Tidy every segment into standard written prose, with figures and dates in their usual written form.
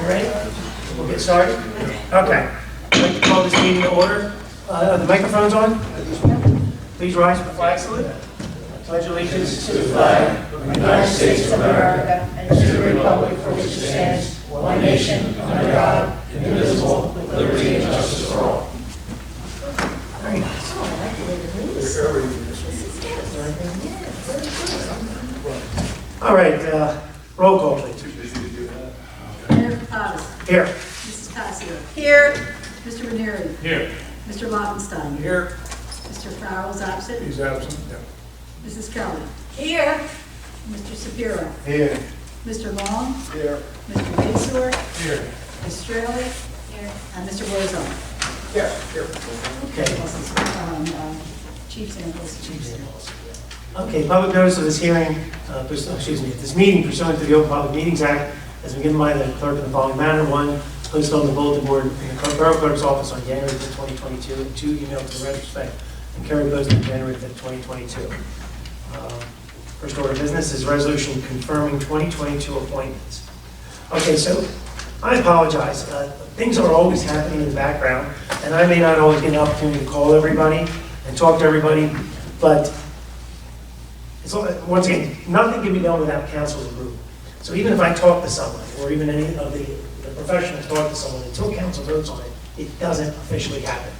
You ready? We'll get started. Okay. I'd like to call this meeting to order. Are the microphones on? Please rise for the flag salute. Pledge allegiance to the flag of the United States of America and to the republic for which it stands, one nation, under God, indivisible, with liberty and justice for all. Very nice. All right, roll call, please. Mayor Caucus. Here. Mrs. Casio. Here. Mr. Runnemede. Here. Mr. Lottenstein. Here. Mr. Farrell's absent. He's absent. Yeah. Mrs. Kelly. Here. Mr. Sapiro. Here. Mr. Long. Here. Mr. Basor. Here. Ms. Straley. Here. And Mr. Borzon. Yeah. Here. Okay. Chief Samples. Okay, public notice of this hearing, this meeting pursuant to the Open Public Meetings Act has been given by the clerk in the following manner. One, posted on the bulletin board in the Borough Clerk's office on January 5th, 2022, and two, emailed to the retrospect and carried posted on January 5th, 2022. First order of business is resolution confirming 2022 appointments. Okay, so I apologize. Things are always happening in the background, and I may not always get an opportunity to call everybody and talk to everybody, but once again, nothing can be done without council's approval. So even if I talk to someone, or even any of the professionals talk to someone, until council votes on it, it doesn't officially happen.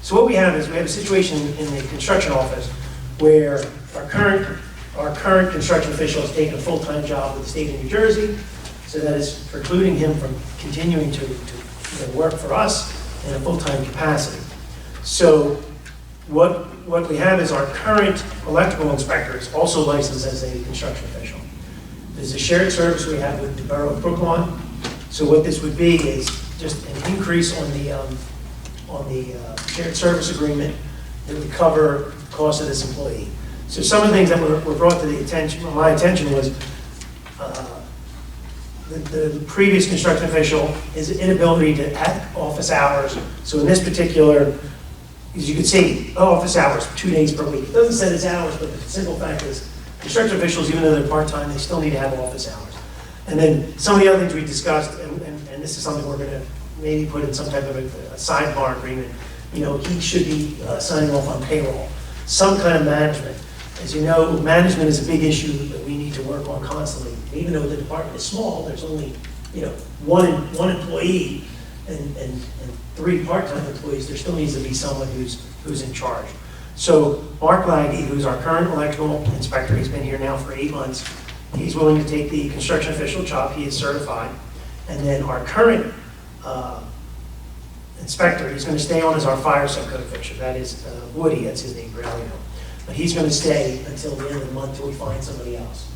So what we have is we have a situation in the construction office where our current construction official has taken a full-time job with the state of New Jersey, so that is precluding him from continuing to work for us in a full-time capacity. So what we have is our current electrical inspector is also licensed as a construction official. There's a shared service we have with the Borough of Brooklyn. So what this would be is just an increase on the shared service agreement that would cover the cost of this employee. So some of the things that were brought to my attention was the previous construction official, his inability to have office hours. So in this particular, as you can see, office hours, 2 days per week. It doesn't set his hours, but the simple fact is, construction officials, even though they're part-time, they still need to have office hours. And then some of the other things we discussed, and this is something we're going to maybe put in some type of a sidebar agreement. He should be signing off on payroll. Some kind of management. As you know, management is a big issue that we need to work on constantly. Even though the department is small, there's only one employee and 3 part-time employees. There still needs to be someone who's in charge. So Mark Laggy, who's our current electrical inspector, he's been here now for 8 months. He's willing to take the construction official job. He is certified. And then our current inspector, he's going to stay on as our fire subcode official. That is Woody, that's his name, Braulio. But he's going to stay until the end of the month till we find somebody else.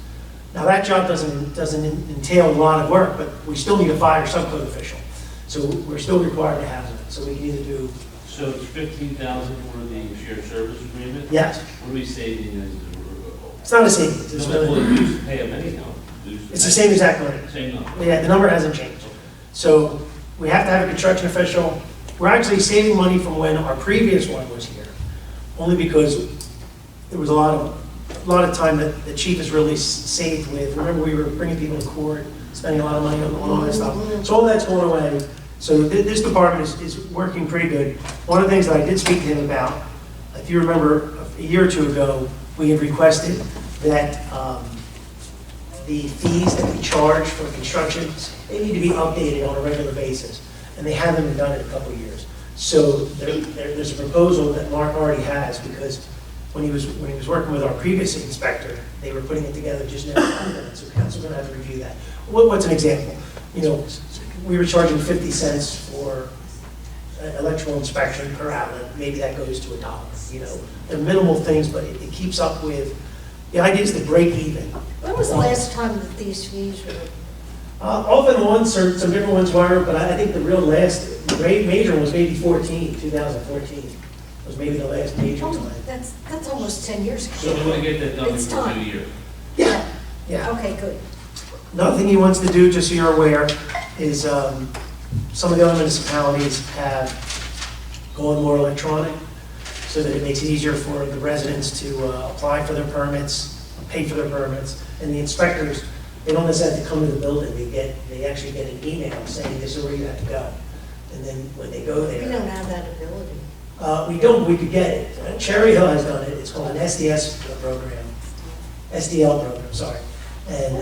Now that job doesn't entail a lot of work, but we still need a fire subcode official. So we're still required to have them. So we can either do. So it's $15,000 for the shared service agreement? Yes. What are we saving? It's not a savings. It's really, we used to pay them anyhow. it's the same exact money. Same number. Yeah, the number hasn't changed. So we have to have a construction official. We're actually saving money from when our previous one was here, only because there was a lot of time that the chief has really saved with. Remember, we were bringing people to court, spending a lot of money on all that stuff. So all that's going away. So this department is working pretty good. One of the things that I did speak to him about, if you remember a year or two ago, we had requested that the fees that we charge for construction, they need to be updated on a regular basis. And they haven't been done in a couple of years. So there's a proposal that Mark already has, because when he was working with our previous inspector, they were putting it together just now. So council's going to have to review that. What's an example? We were charging 50 cents for electrical inspection per outlet. Maybe that goes to $1. They're minimal things, but it keeps up with. The idea is to break even. When was the last time that these fees were? Off and on, some different ones were, but I think the real last major one was maybe 2014. Was maybe the last major time. That's almost 10 years ago. So we're going to get that done It's before time. 2 years. Yeah. Okay, good. Another thing he wants to do, just so you're aware, is some of the other municipalities have gone more electronic, so that it makes it easier for the residents to apply for their permits, pay for their permits, and the inspectors. They don't necessarily have to come to the building, they actually get an email saying this is where you have to go. And then when they go We there, don't have that ability. we don't, we could get it. Cherry Hill has done it, it's called an SDS program, SDL program, sorry. And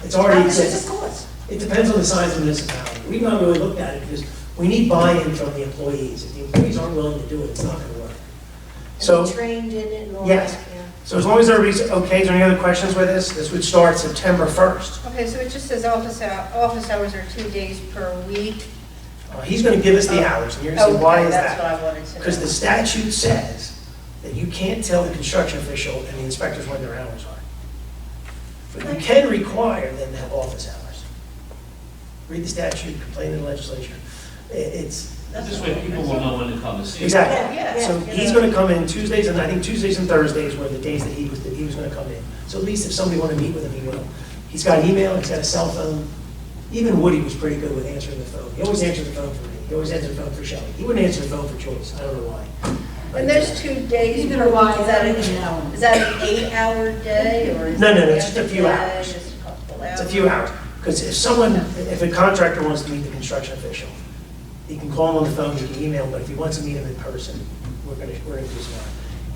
it's How already much does it exists. cost? It depends on the size of the municipality. We've not really looked at it because we need buy-in from the employees. If the employees aren't willing to do it, it's not gonna work. So, And trained in it and all Yes. that, yeah. so as long as everybody's okay, is there any other questions with this? This would start September 1st. Okay, so it just says office hours are 2 days per week. He's gonna give us the hours, and you're gonna say, why Okay, is that's what that? I wanted to know. Because the statute says that you can't tell the construction official and the inspectors when their hours are. But you can require them to have office hours. Read the statute, complain to the legislature. It's, This way people will know when to come and see. exactly. Yeah, So yeah. he's gonna come in Tuesdays, and I think Tuesdays and Thursdays were the days that he was gonna come in. So at least if somebody wanted to meet with him, he will. He's got email, he's got a cell phone. Even Woody was pretty good with answering the phone. He always answered the phone for me. He always answered the phone for Shelley. He wouldn't answer the phone for Joyce. I don't know why. And there's 2 days Either per way, week, is that I don't know. is that an 8-hour day, or is No, no, it no, it's just a few day, hours. just a couple hours? It's a few hours. Because if a contractor wants to meet the construction official, he can call him on the phone, he can email him, but if he wants to meet him in person, we're gonna do some.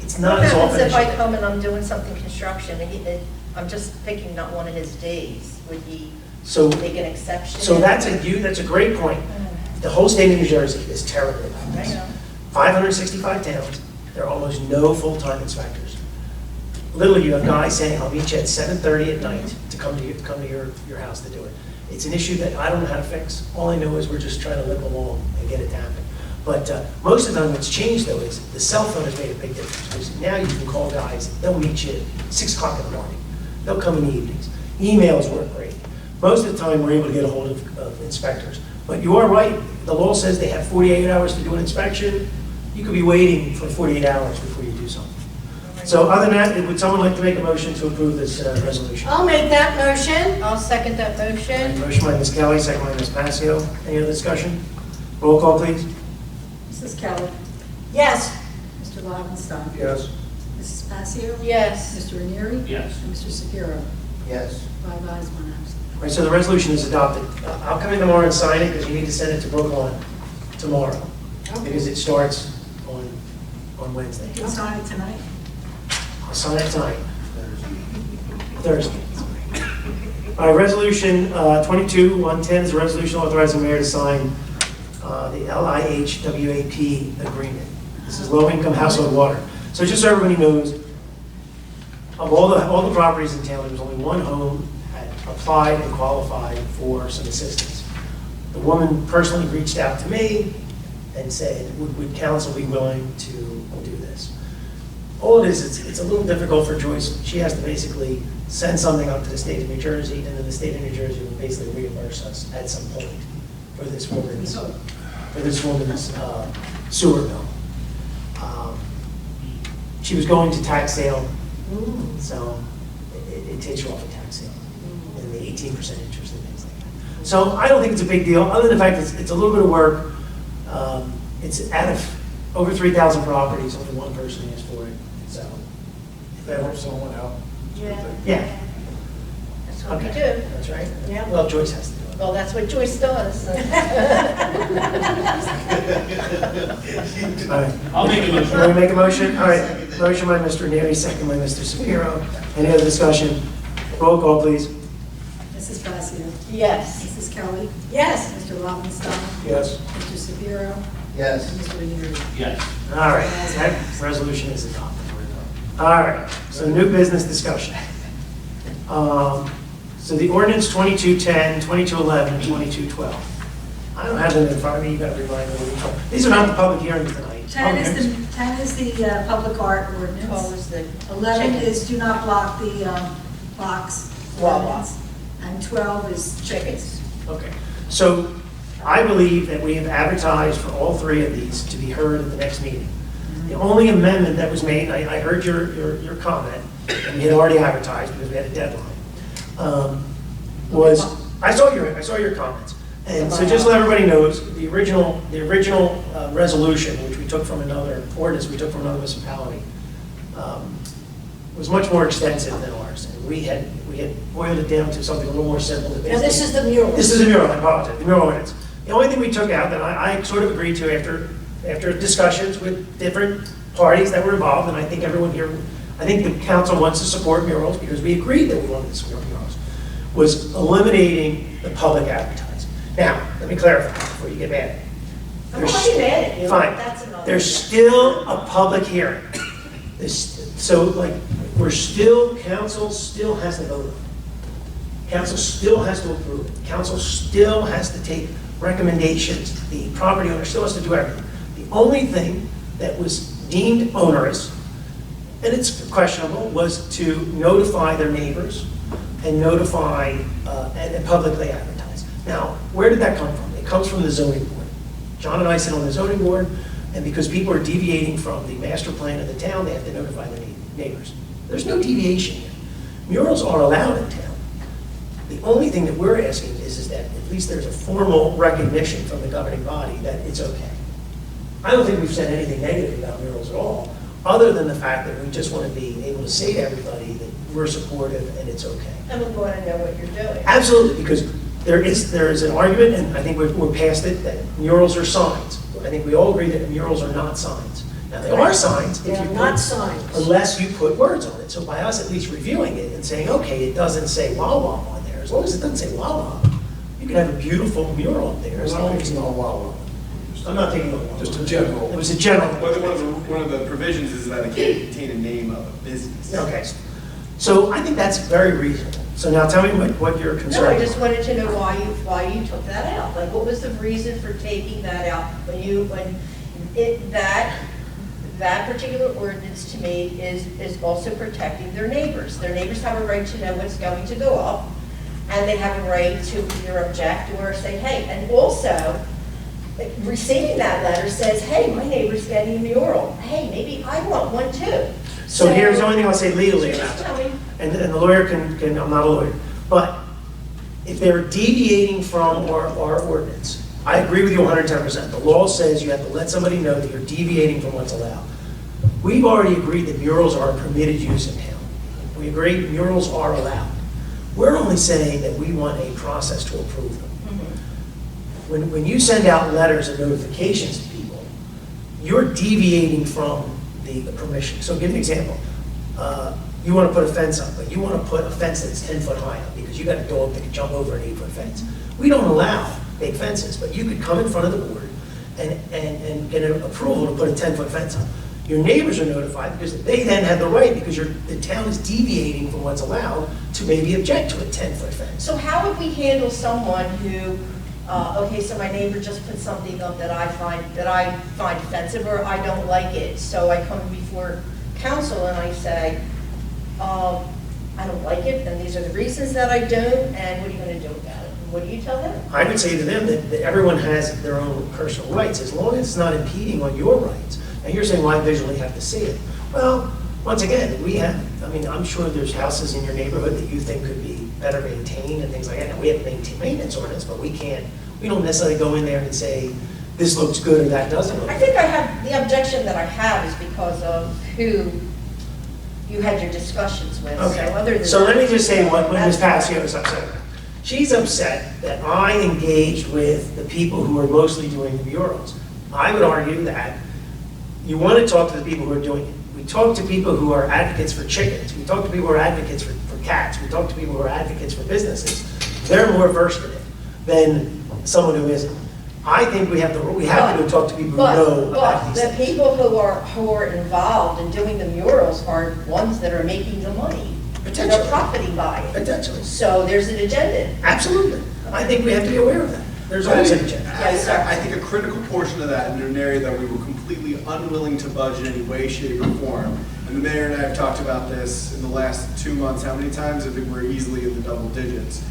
It's not What as happens often as if I you think. come and I'm doing something construction, and I'm just picking not one of his days, would he So, make an exception? so that's a great point. The whole state of New Jersey is terrible about I this. know. 565 towns, there are almost no full-time inspectors. Literally, you have guys saying, I'll meet you at 7:30 at night to come to your house to do it. It's an issue that I don't know how to fix. All I know is we're just trying to limp along and get it to happen. But most of the time, what's changed though is the cell phone has made a big difference. Because now you can call guys, they'll meet you at 6 o'clock in the morning. They'll come in the evenings. Emails work great. Most of the time, we're able to get a hold of inspectors. But you are right, the law says they have 48 hours to do an inspection. You could be waiting for 48 hours before you do something. So other than that, would someone like to make a motion to approve this resolution? I'll make that motion. I'll second that motion. Motion by Ms. Kelly, second by Ms. Passio. Any other discussion? Roll call, please. Mrs. Kelly. Yes. Mr. Lobenstein. Yes. Mrs. Passio. Yes. Mr. Ranieri. Yes. And Mr. Shapiro. Yes. 5 ayes, 1 absent. All right, so the resolution is adopted. I'll come in tomorrow and sign it because you need to send it to Brookline tomorrow because it starts on Wednesday. You can sign it tonight. I'll sign it tonight. Thursday. All right, resolution 22-110 is a resolution authorizing the mayor to sign the LIHWAP agreement. This is low-income household water. So just so everybody knows, of all the properties in town, there was only one home that applied and qualified for some assistance. The woman personally reached out to me and said, would council be willing to do this? All it is, it's a little difficult for Joyce. She has to basically send something up to the state of New Jersey, and then the state of New Jersey will basically reimburse us at some point for this woman's sewer bill. She was going to tax sale, so it takes you off a tax sale, and the 18% interest and things like that. So I don't think it's a big deal, other than the fact that it's a little bit of work. It's out of over 3,000 properties, only one person asked for it, so. If that helps someone out. Yeah. That's what we Okay. do. That's right. Yeah. Well, Joyce has to do it. Well, that's what Joyce does. All right. I'll make a You motion. want to make a motion? All right, motion by Mr. Neary, second by Mr. Shapiro. Any other discussion? Roll call, please. Mrs. Passio. Yes. Mrs. Kelly. Yes. Mr. Lobenstein. Yes. Mr. Shapiro. Yes. And Mr. Ranieri. Yes. All right, that resolution is adopted. All right, so new business discussion. So the ordinance 2210, 2211, and 2212. I don't have them in front of me, you got to remind me. These are not the public hearings tonight. 10 is the public art 12 ordinance. is the 11 chicken. is do not block the box Wawa. ordinance. And 12 is Chickens. Okay, so I believe that we have advertised for all three of these to be heard at the next meeting. The only amendment that was made, I heard your comment, and we had already advertised because we had a deadline, was, I saw your comments. And so just so everybody knows, the original resolution, which we took from another ordinance, we took from another municipality, was much more extensive than ours. And we we had boiled it down to something a little more simple. Now, this is the mural. This is a mural, I apologize, the mural ordinance. The only thing we took out that I sort of agreed to after discussions with different parties that were involved, and I think everyone here, I think the council wants to support murals because we agreed that we wanted to support murals, was eliminating the public advertising. Now, let me clarify before you get mad. I'm not getting mad at you, but Fine. that's another. There's still a public hearing. So like, council still has to vote on it. Council still has to approve it. Council still has to take recommendations. The property owner still has to do everything. The only thing that was deemed onerous, and it's questionable, was to notify their neighbors and notify and publicly advertise. Now, where did that come from? It comes from the zoning board. John and I sit on the zoning board, and because people are deviating from the master plan of the town, they have to notify their neighbors. There's no deviation here. Murals are allowed in town. The only thing that we're asking is that at least there's a formal recognition from the governing body that it's okay. I don't think we've said anything negative about murals at all, other than the fact that we just want to be able to say to everybody that we're supportive and it's okay. And we want to know what you're doing. Absolutely, because there is an argument, and I think we're past it, that murals are signs. I think we all agree that murals are not signs. Now, they are signs if They're you not put, signs. unless you put words on it. So by us at least reviewing it and saying, okay, it doesn't say Wawa on there, as long as it doesn't say Wawa, you can have a beautiful mural up there. As long as it's not Wawa. I'm not taking Wawa. Just a general. It was a general. One of the provisions is that it can't contain a name of a business. Okay. So I think that's very reasonable. So now tell me what your No, concern I is. just wanted to know why you took that out. Like, what was the reason for taking that out that particular ordinance to me is also protecting their neighbors. Their neighbors have a right to know what's going to go up, and they have a right to either object or say, hey, and also, receiving that letter says, hey, my neighbor's getting a mural. Hey, maybe I want one too. So here's the only thing I'll say legally So about just that. tell me. And the lawyer can, I'm not a lawyer, but if they're deviating from our ordinance, I agree with you 110%. The law says you have to let somebody know that you're deviating from what's allowed. We've already agreed that murals are a permitted use in town. We agree murals are allowed. We're only saying that we want a process to approve them. When you send out letters and notifications to people, you're deviating from the permission. So give an example. You want to put a fence up, but you want to put a fence that's 10 foot high up because you got a dog that can jump over an 8-foot fence. We don't allow big fences, but you could come in front of the board and get an approval to put a 10-foot fence up. Your neighbors are notified because they then have the right, because the town is deviating from what's allowed, to maybe object to a 10-foot fence. So how would we handle someone who, okay, so my neighbor just put something up that I find offensive or I don't like it, so I come before council and I say, I don't like it, and these are the reasons that I don't, and what are you going to do about it? What do you tell them? I would say to them that everyone has their own personal rights, as long as it's not impeding on your rights. And you're saying, well, I visually have to see it. Well, once again, I'm sure there's houses in your neighborhood that you think could be better maintained and things like that. And we have maintenance ordinance, but we don't necessarily go in there and say, this looks good or that doesn't look I good. think the objection that I have is because of who you had your discussions with. Okay, So other than so let me that- just say what Ms. That's- Passio is upset about. She's upset that I engaged with the people who are mostly doing the murals. I would argue that you want to talk to the people who are doing it. We talk to people who are advocates for chickens. We talk to people who are advocates for cats. We talk to people who are advocates for businesses. They're more versed in it than someone who isn't. I think we have to go talk to people who know about But these the things. people who are involved in doing the murals are ones that are making the money. Potentially. They're profiting by it. Potentially. So there's an agenda. Absolutely. I think we have to be aware of that. There's always an agenda. Yes, sir. I think a critical portion of that, in an area that we were completely unwilling to budge in any way, shape, or form, and the mayor and I have talked about this in the last 2 months, how many times? I think we're easily in the double digits.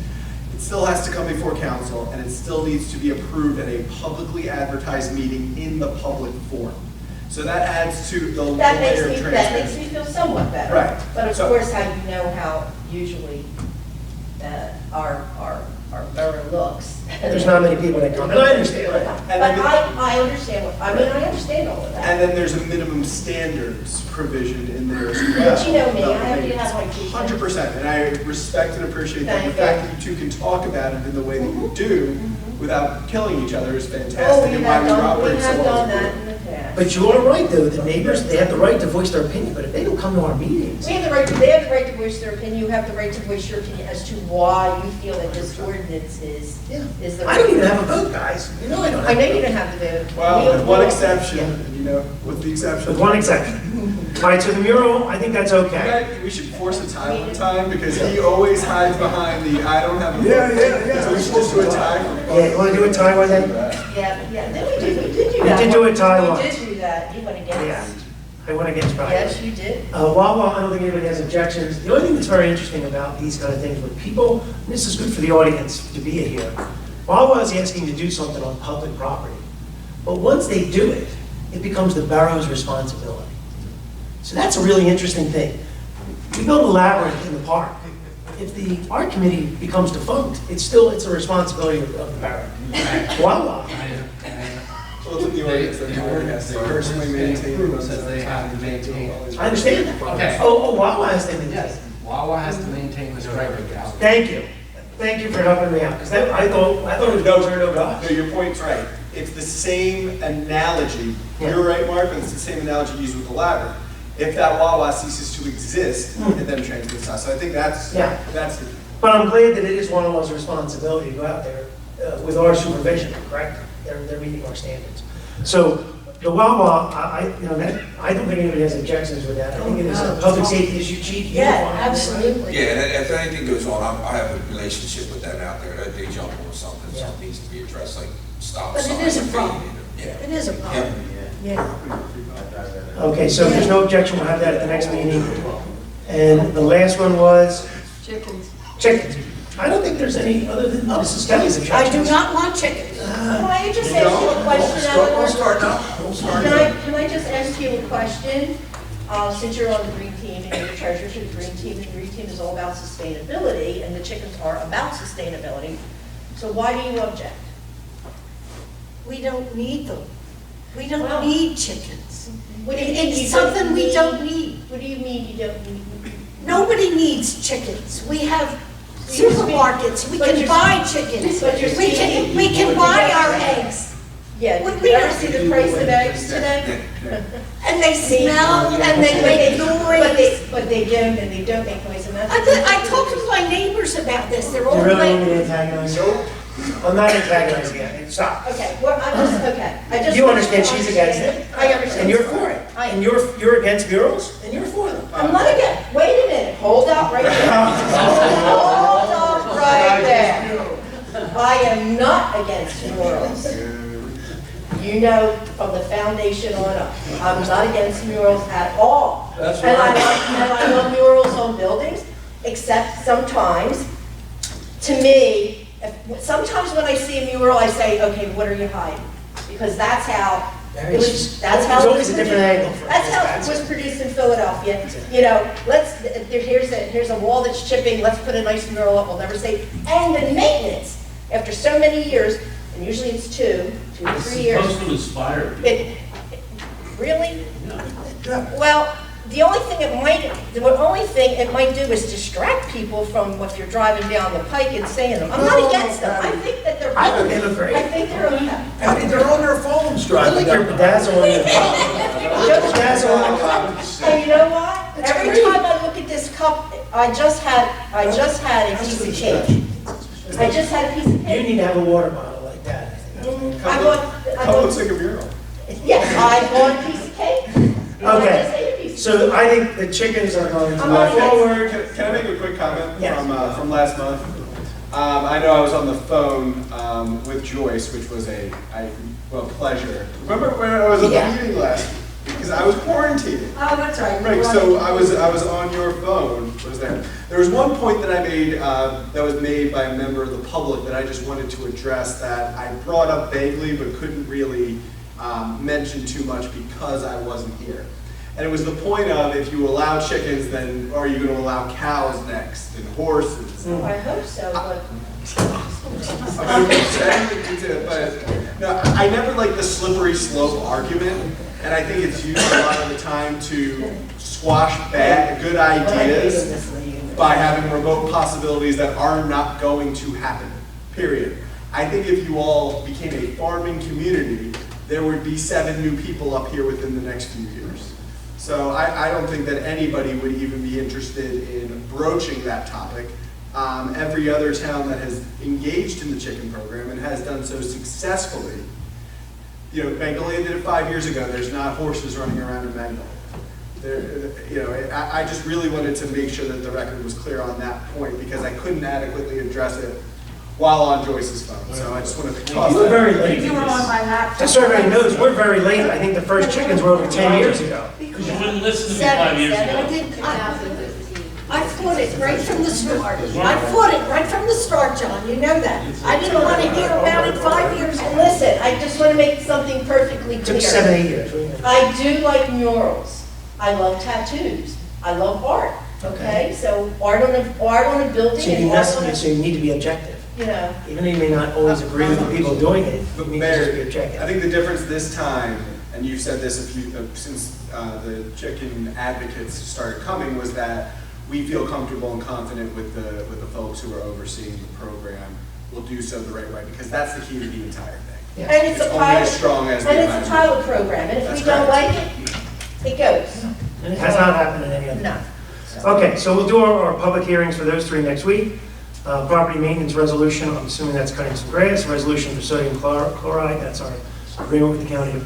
It still has to come before council, and it still needs to be approved at a publicly advertised meeting in the public forum. So that adds to the That makes layer of me transparency. feel somewhat better. Right. But of So- course, how you know how usually our borough looks. There's not many people that come, and I understand that. But I understand, I understand all of that. And then there's a minimum standards provision in there as well. But you know me, I have to have my teeth. 100%, and I respect and appreciate that. The Thank fact that you two can talk about it in the way that you do without killing each other is Oh, fantastic, we and why have we done, operate we so have well done as a that group. in the past. But you are right, though, the neighbors, they have the right to voice their opinion, but if they don't come to our meetings, We have the right, they have the right to voice their opinion, you have the right to voice your opinion as to why you feel that this ordinance is the right. I don't even have a vote, guys. You know I don't have I a know vote. you don't have to vote. Well, with one We- exception, and you know, with the exception. With one exception. All right, so the mural, I think that's okay. Okay, we should force a tie one time, because he always hides behind the, I don't have a vote. Yeah. So we should just do a tie. Yeah, you wanna do a tie one then? Yeah, then we did do We that. did do a tie We once. did do that, you went Yeah, against. I went against Brian. Yes, you did. Wawa, I don't think anybody has objections. The only thing that's very interesting about these kind of things, when people, and this is good for the audience to be here, Wawa is asking to do something on public property. But once they do it, it becomes the borough's responsibility. So that's a really interesting thing. We build a labyrinth in the park. If the art committee becomes defunct, it's a responsibility of the borough. Wawa, Well, it's in the ordinance that the board has to personally maintain. Approval says they have to maintain. I understand that. Okay. Oh, Wawa has to maintain. Yes, Wawa has to maintain the striping count. Thank you. Thank you for helping me out, because I thought it was no turn, no God. No, your point's right. It's the same analogy. Yeah. You're right, Mark, but it's the same analogy used with the labyrinth. If that Wawa ceases to exist, it then transmits us. So I think that's Yeah. the But I'm glad that it is one of us responsibility to go out there with our supervision, correct? They're meeting our standards. So the Wawa, I don't think anybody has objections with that. I think it is a public safety issue, chief. you Yeah, want it. absolutely. Yeah, and if anything goes on, I have a relationship with them out there, that they jump on something, Yeah. something needs to be addressed, like stop But it signs. is a or problem. fading, Yeah. It is a problem. Yeah. Okay, so if there's no objection, we'll have that at the next meeting. And the last one was Chickens. chickens. I don't think there's any other than Mrs. Kelly's I objections. do not want chickens. Can I just ask you a question, Eleanor? We'll start now. We'll start now. Can I just ask you a question? Since you're on the green team and you're the treasurer for the green team, and the green team is all about sustainability, and the chickens are about sustainability, so why do you object? We don't need them. We Well- don't need chickens. What do you mean you It's don't something we need- don't need. What do you mean you don't need? Nobody needs chickens. We have You're speaking- supermarkets. We but can you're- buy chickens. but you're speaking- We can buy our eggs. Yeah, What did we you ever don't- see the price of eggs today? And they smell and they make noise. But they don't, and they don't make noise, and that's. I talked to my neighbors about this. They're all You really want me like, to antagonize you? I'm not antagonizing you. Stop. Okay, well, I'm just, okay, I just. You understand she's against it? I understand. And you're for it. I am. And you're against murals, and you're for them. I'm not again, wait a minute, hold up right there. Hold up right there. I am not against murals. You know, from the foundation on up, I'm not against murals at all. That's And right. I love murals on buildings, except sometimes, to me, sometimes when I see a mural, I say, okay, what are you hiding? Because that's how, it was, that's how. There's it always was a different produced. angle for it. That's how it was produced in Philadelphia. You know, here's a wall that's chipping, let's put a nice mural up, we'll never say, and the maintenance, after so many years, and usually it's 2 to 3 It's years. supposed to inspire people. Really? Yeah. Well, the only thing it might do is distract people from if you're driving down the pike and seeing them. I'm not against them, I think that they're. I think they look great. I think they're okay. I mean, they're on their phones I like driving your down. bedazzle on your cup. Bedazzle on the cup. And you know what? That's Every great. time I look at this cup, I just had a piece of cake. I just had a piece of You cake. need to have a water bottle like that, I think. I bought, Cup looks like a mural. yes, I bought a piece of cake. I just Okay, ate a piece of so I think the chickens are going to I'm move not against- forward. Can I make a quick comment Yes. from last month? I know I was on the phone with Joyce, which was a pleasure. Remember when I was at Yeah. the meeting last week? Because I was quarantined. oh, that's right. Right, so I was on your phone, was there. There was one point that I made, that was made by a member of the public that I just wanted to address that I brought up vaguely but couldn't really mention too much because I wasn't here. And it was the point of, if you allow chickens, then are you going to allow cows next and horses? I hope so, but. But no, I never like the slippery slope argument And I think it's used a lot of the time to squash bad, good ideas by having remote possibilities that are not going to happen, period. I think if you all became a farming community, there would be 7 new people up here within the next few years. So I don't think that anybody would even be interested in broaching that topic. Every other town that has engaged in the chicken program and has done so successfully, you know, Magnolia did it 5 years ago. There's not horses running around in Magnolia. I just really wanted to make sure that the record was clear on that point because I couldn't adequately address it while on Joyce's phone. So I just wanted to toss We're that. very late. You were on my laptop. Just so everybody knows, we're very late. I think the first chickens were over 10 years ago. Because you wouldn't listen to me 5 years ago. I fought it right from the start. I fought it right from the start, John, you know that. I didn't want to hear about it 5 years And ago. listen, I just want to make something perfectly It clear. took 7, 8 years. What do you think? I do like murals. I love tattoos. I love art. Okay, so art on a building So you and art on a, so you need to be objective. you know. Even though you may not always agree with the people doing it, But you need to just be Mayor, objective. I think the difference this time, and you've said this since the chicken advocates started coming, was that we feel comfortable and confident with the folks who are overseeing the program will do so the right way, because that's the key to the entire thing. Yeah. And it's a It's only pilot, as strong as the and it's a amount. pilot program, and if That's we don't correct. like it, it goes. And it has not happened in any other. No. Okay, so we'll do our public hearings for those 3 next week. Property maintenance resolution, I'm assuming that's cutting some grass. Resolution for sodium chloride, that's our agreement with the county to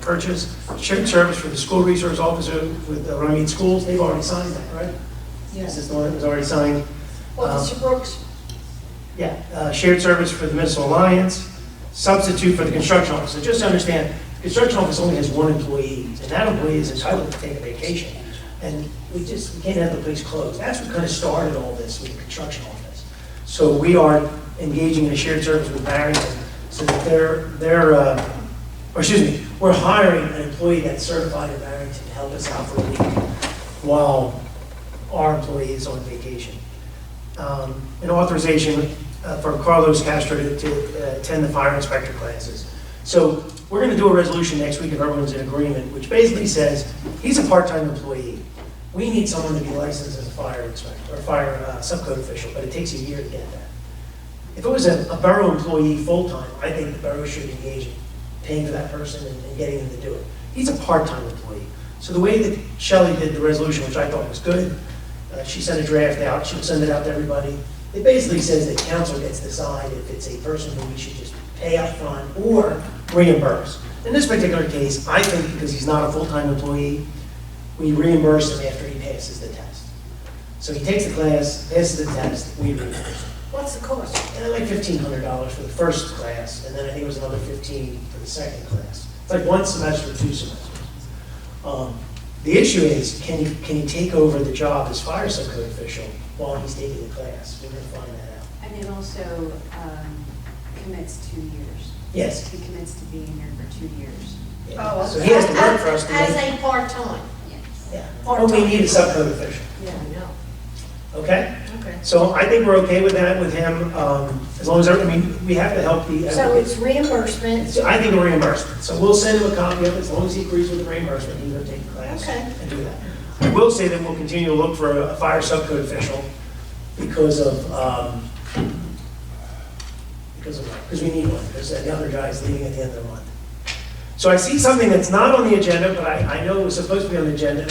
purchase. Shared service for the school resource officer with the Runnemede schools, they've already signed that, right? This is the one that was already signed. Officer Brooks, Yeah, shared service for the Missile Alliance, substitute for the construction office. So just to understand, the construction office only has 1 employee, and that employee is entitled to take a vacation. And we can't have the place closed. That's what kind of started all this with the construction office. So we are engaging in a shared service with Barrington, so that we're hiring an employee that's certified in Barrington to help us out for a week while our employee is on vacation. An authorization for Carlos Castro to attend the fire inspector classes. So we're going to do a resolution next week if everyone's in agreement, which basically says he's a part-time employee. We need someone to be licensed as a fire inspector or fire subcode official, but it takes a year to get that. If it was a borough employee full-time, I think the borough should engage in paying for that person and getting them to do it. He's a part-time employee. So the way that Shelley did the resolution, which I thought was good, she sent a draft out, she'll send it out to everybody. It basically says that council gets to decide if it's a person who we should just pay up front or reimburse. In this particular case, I think because he's not a full-time employee, we reimburse him after he passes the test. So he takes the class, passes the test, we reimburse him. what's the cost? Like $1,500 for the first class, and then I think it was another $15 for the second class. It's like 1 semester, 2 semesters. The issue is, can he take over the job as fire subcode official while he's taking the class? We're going to find that out. And it also commits 2 years. Yes. He commits to being here for 2 years. Yeah. Oh, So he has to work for us to As make, a part-time. Yes. yeah. But we need a subcode official, Yeah, I know. okay? Okay. So I think we're okay with that with him, as long as, we have to help the. So it's reimbursement. I think a reimbursement. So we'll send him a copy of it, as long as he agrees with the reimbursement, he's gonna take the class Okay. and do that. I will say that we'll continue to look for a fire subcode official because we need one, because the other guy's leaving at the end of the month. So I see something that's not on the agenda, but I know it was supposed to be on the agenda,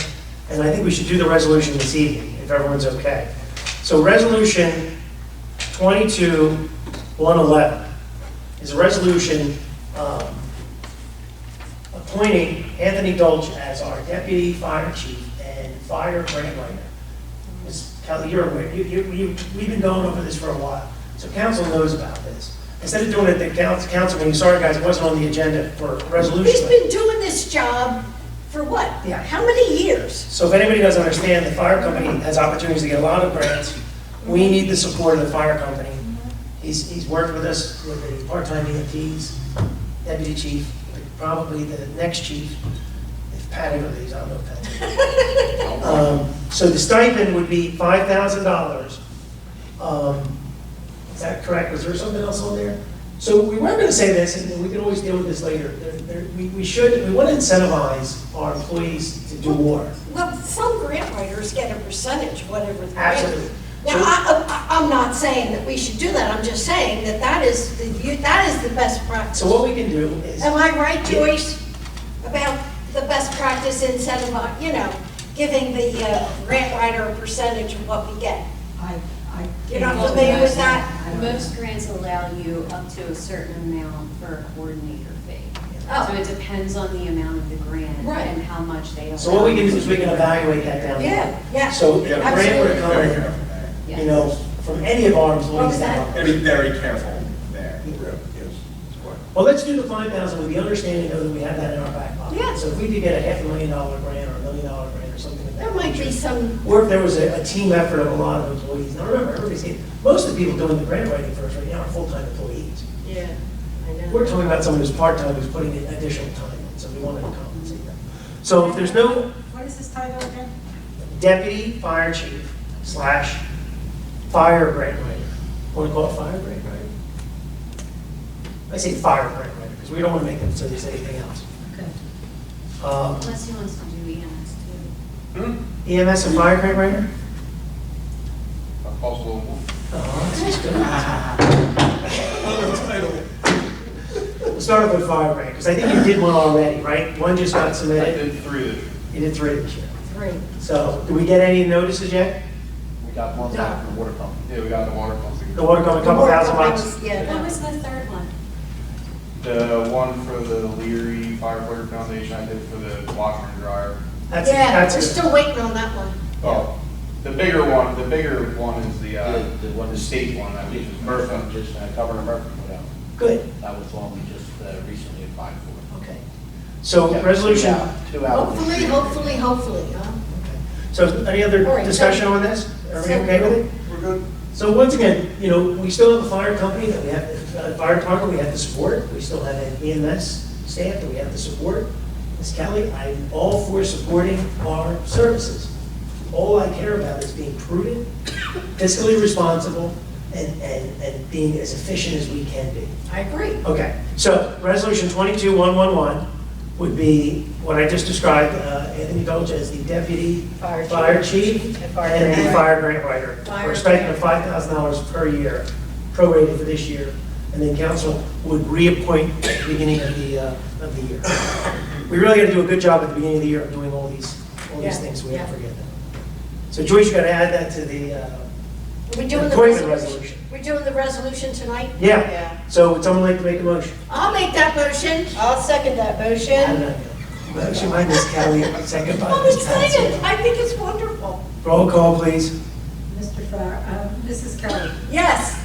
and I think we should do the resolution this evening, if everyone's okay. So resolution 22-111 is a resolution appointing Anthony Dolce as our deputy fire chief and fire grant writer. Ms. Kelly, you're aware, we've been going over this for a while, so council knows about this. Instead of doing it at the council meeting, sorry guys, it wasn't on the agenda for resolution. He's been doing this job for what? Yeah. How many years? So if anybody doesn't understand, the fire company has opportunities to get a lot of grants. We need the support of the fire company. He's worked with us with the part-time EMTs, deputy chief, probably the next chief, if Pat ever leaves, I don't know if Pat. So the stipend would be $5,000. Is that correct? Was there something else on there? So we were gonna say this, and we can always deal with this later. We want to incentivize our employees to do more. Well, some grant writers get a percentage, whatever the grant. Absolutely. Now, I'm not saying that we should do that, I'm just saying that that is the best practice. So what we can do is. Am I right, Joyce, about the best practice instead of, giving the grant writer a percentage of what we get? You're not familiar with that? Most grants allow you up to a certain amount for a coordinator fee. Oh. So it depends on the amount of the grant Right. and how much they allow. So what we can do is we can evaluate that down. Yeah. So if a grant were to come Very in, careful there. you know, from any of our What was employees. that? Gotta be very careful there. Well, let's do the 5,000 with the understanding though that we have that in our back pocket. Yeah. So if we did get a $500,000 grant or $1 million grant or something like that. There might be some, Or if there was a team effort of a lot of employees. Now remember, everybody's getting, most of the people doing the grant writing first right now are full-time employees. yeah, I know. We're talking about someone who's part-time, who's putting in additional time in, so we wanted to compensate them. So if there's no What is this title again? deputy fire chief / fire grant writer, want to call it fire grant writer? I say fire grant writer, because we don't want to make them so they say anything else. Okay. Unless he wants to do EMS too. EMS and fire grant writer? Possible. Oh, that's good. We'll start off with fire grant, because I think you did one already, right? One just got submitted. 3. You did 3 this year. 3. So, do we get any notices yet? We got one back from the water company. Yeah, we got the water company. The water company, a couple $1,000. Yeah, What that was was, the third one? The one for the Leary Firefighter Foundation, I did for the washer and dryer. That's we're good. still waiting on that one. Oh, the bigger one is the state one, I believe is Murphy. Just Governor Murphy put out. Good, That was the one we just recently applied for. okay. So, resolution. Two out. Hopefully, huh? Okay. So, any other All right, discussion on this? Are we okay with it? We're good. So once again, you know, we still have a fire company that we have, fire department we have to support. We still have an EMS staff that we have to support. Ms. Kelly, I'm all for supporting our services. All I care about is being prudent, fiscally responsible, and being as efficient as we can be. I agree. Okay, so resolution 22-111 would be what I just described, Anthony Dolce as the deputy fire chief and the fire grant writer. Fire We're expecting a grant. $5,000 per year, prorated for this year, and then council would reappoint at the beginning of the year. We really got to do a good job at the beginning of the year of doing all these Yeah, things, so we don't yeah. forget them. So Joyce, you got to add that to the We're doing the appointment resolution. resolution. We're doing the resolution tonight? Yeah, Yeah. so would someone like to make a motion? I'll make that motion. I'll second that I don't motion. know. Motion by Ms. Kelly, second by I'm Ms. excited. Patsy. I think it's wonderful. Roll call, please. Mr. Farrar, Mrs. Kelly, Yes.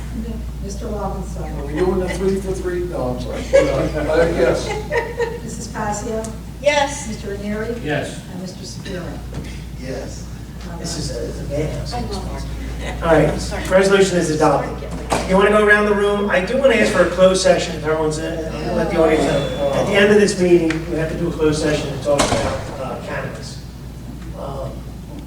Mr. Robinson, Were you in the 3 for 3? No, I'm sorry. Yes. Mrs. Passio, Yes. Mr. Ranieri, Yes. and Mr. Sapiro. Yes. This is a madhouse. All right, resolution is adopted. You want to go around the room? I do want to ask for a closed session, if everyone's, let the audience know. At the end of this meeting, we have to do a closed session to talk about cannabis.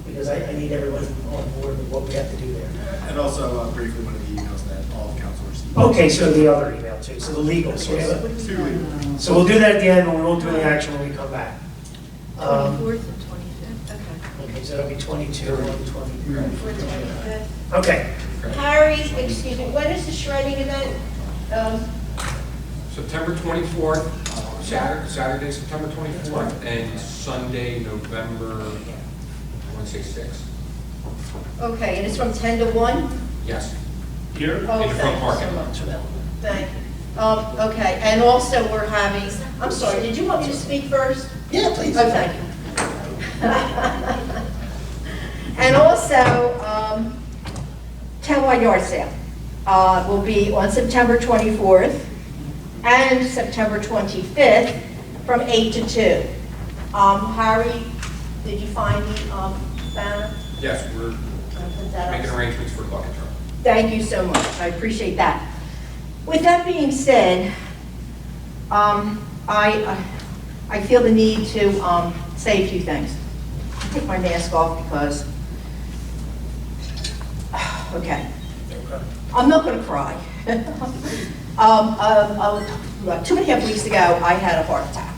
Because I need everyone on board with what we have to do there. And also briefly, one of the emails that all of council received. Okay, so the other email too, so the legal. So we have a- Two legal. so we'll do that at the end, but we won't do any action when we come back. 24th and 25th, okay. Okay, so that'll be 22 and 23. 24th and 25th. Okay. Harry, excuse me, when is the shredding event? September 24th, Saturday, September 24th, and Sunday, November, I want to say 6th. Okay, and it's from 10 to 1? Yes, Here? Oh, in the front thank you parking so lot. much. Thank you. Okay, and also we're having, I'm sorry, did you want me to speak first? Yeah, please. Oh, thank you. And also, townwide yard sale will be on September 24th and September 25th from 8 to 2. Harry, did you find the banner? Yes, we're Put that up. making arrangements for the bucket truck. Thank you so much, I appreciate that. With that being said, I feel the need to say a few things. Take my mask off because, okay, I'm not going to cry. About 2.5 weeks ago, I had a heart attack.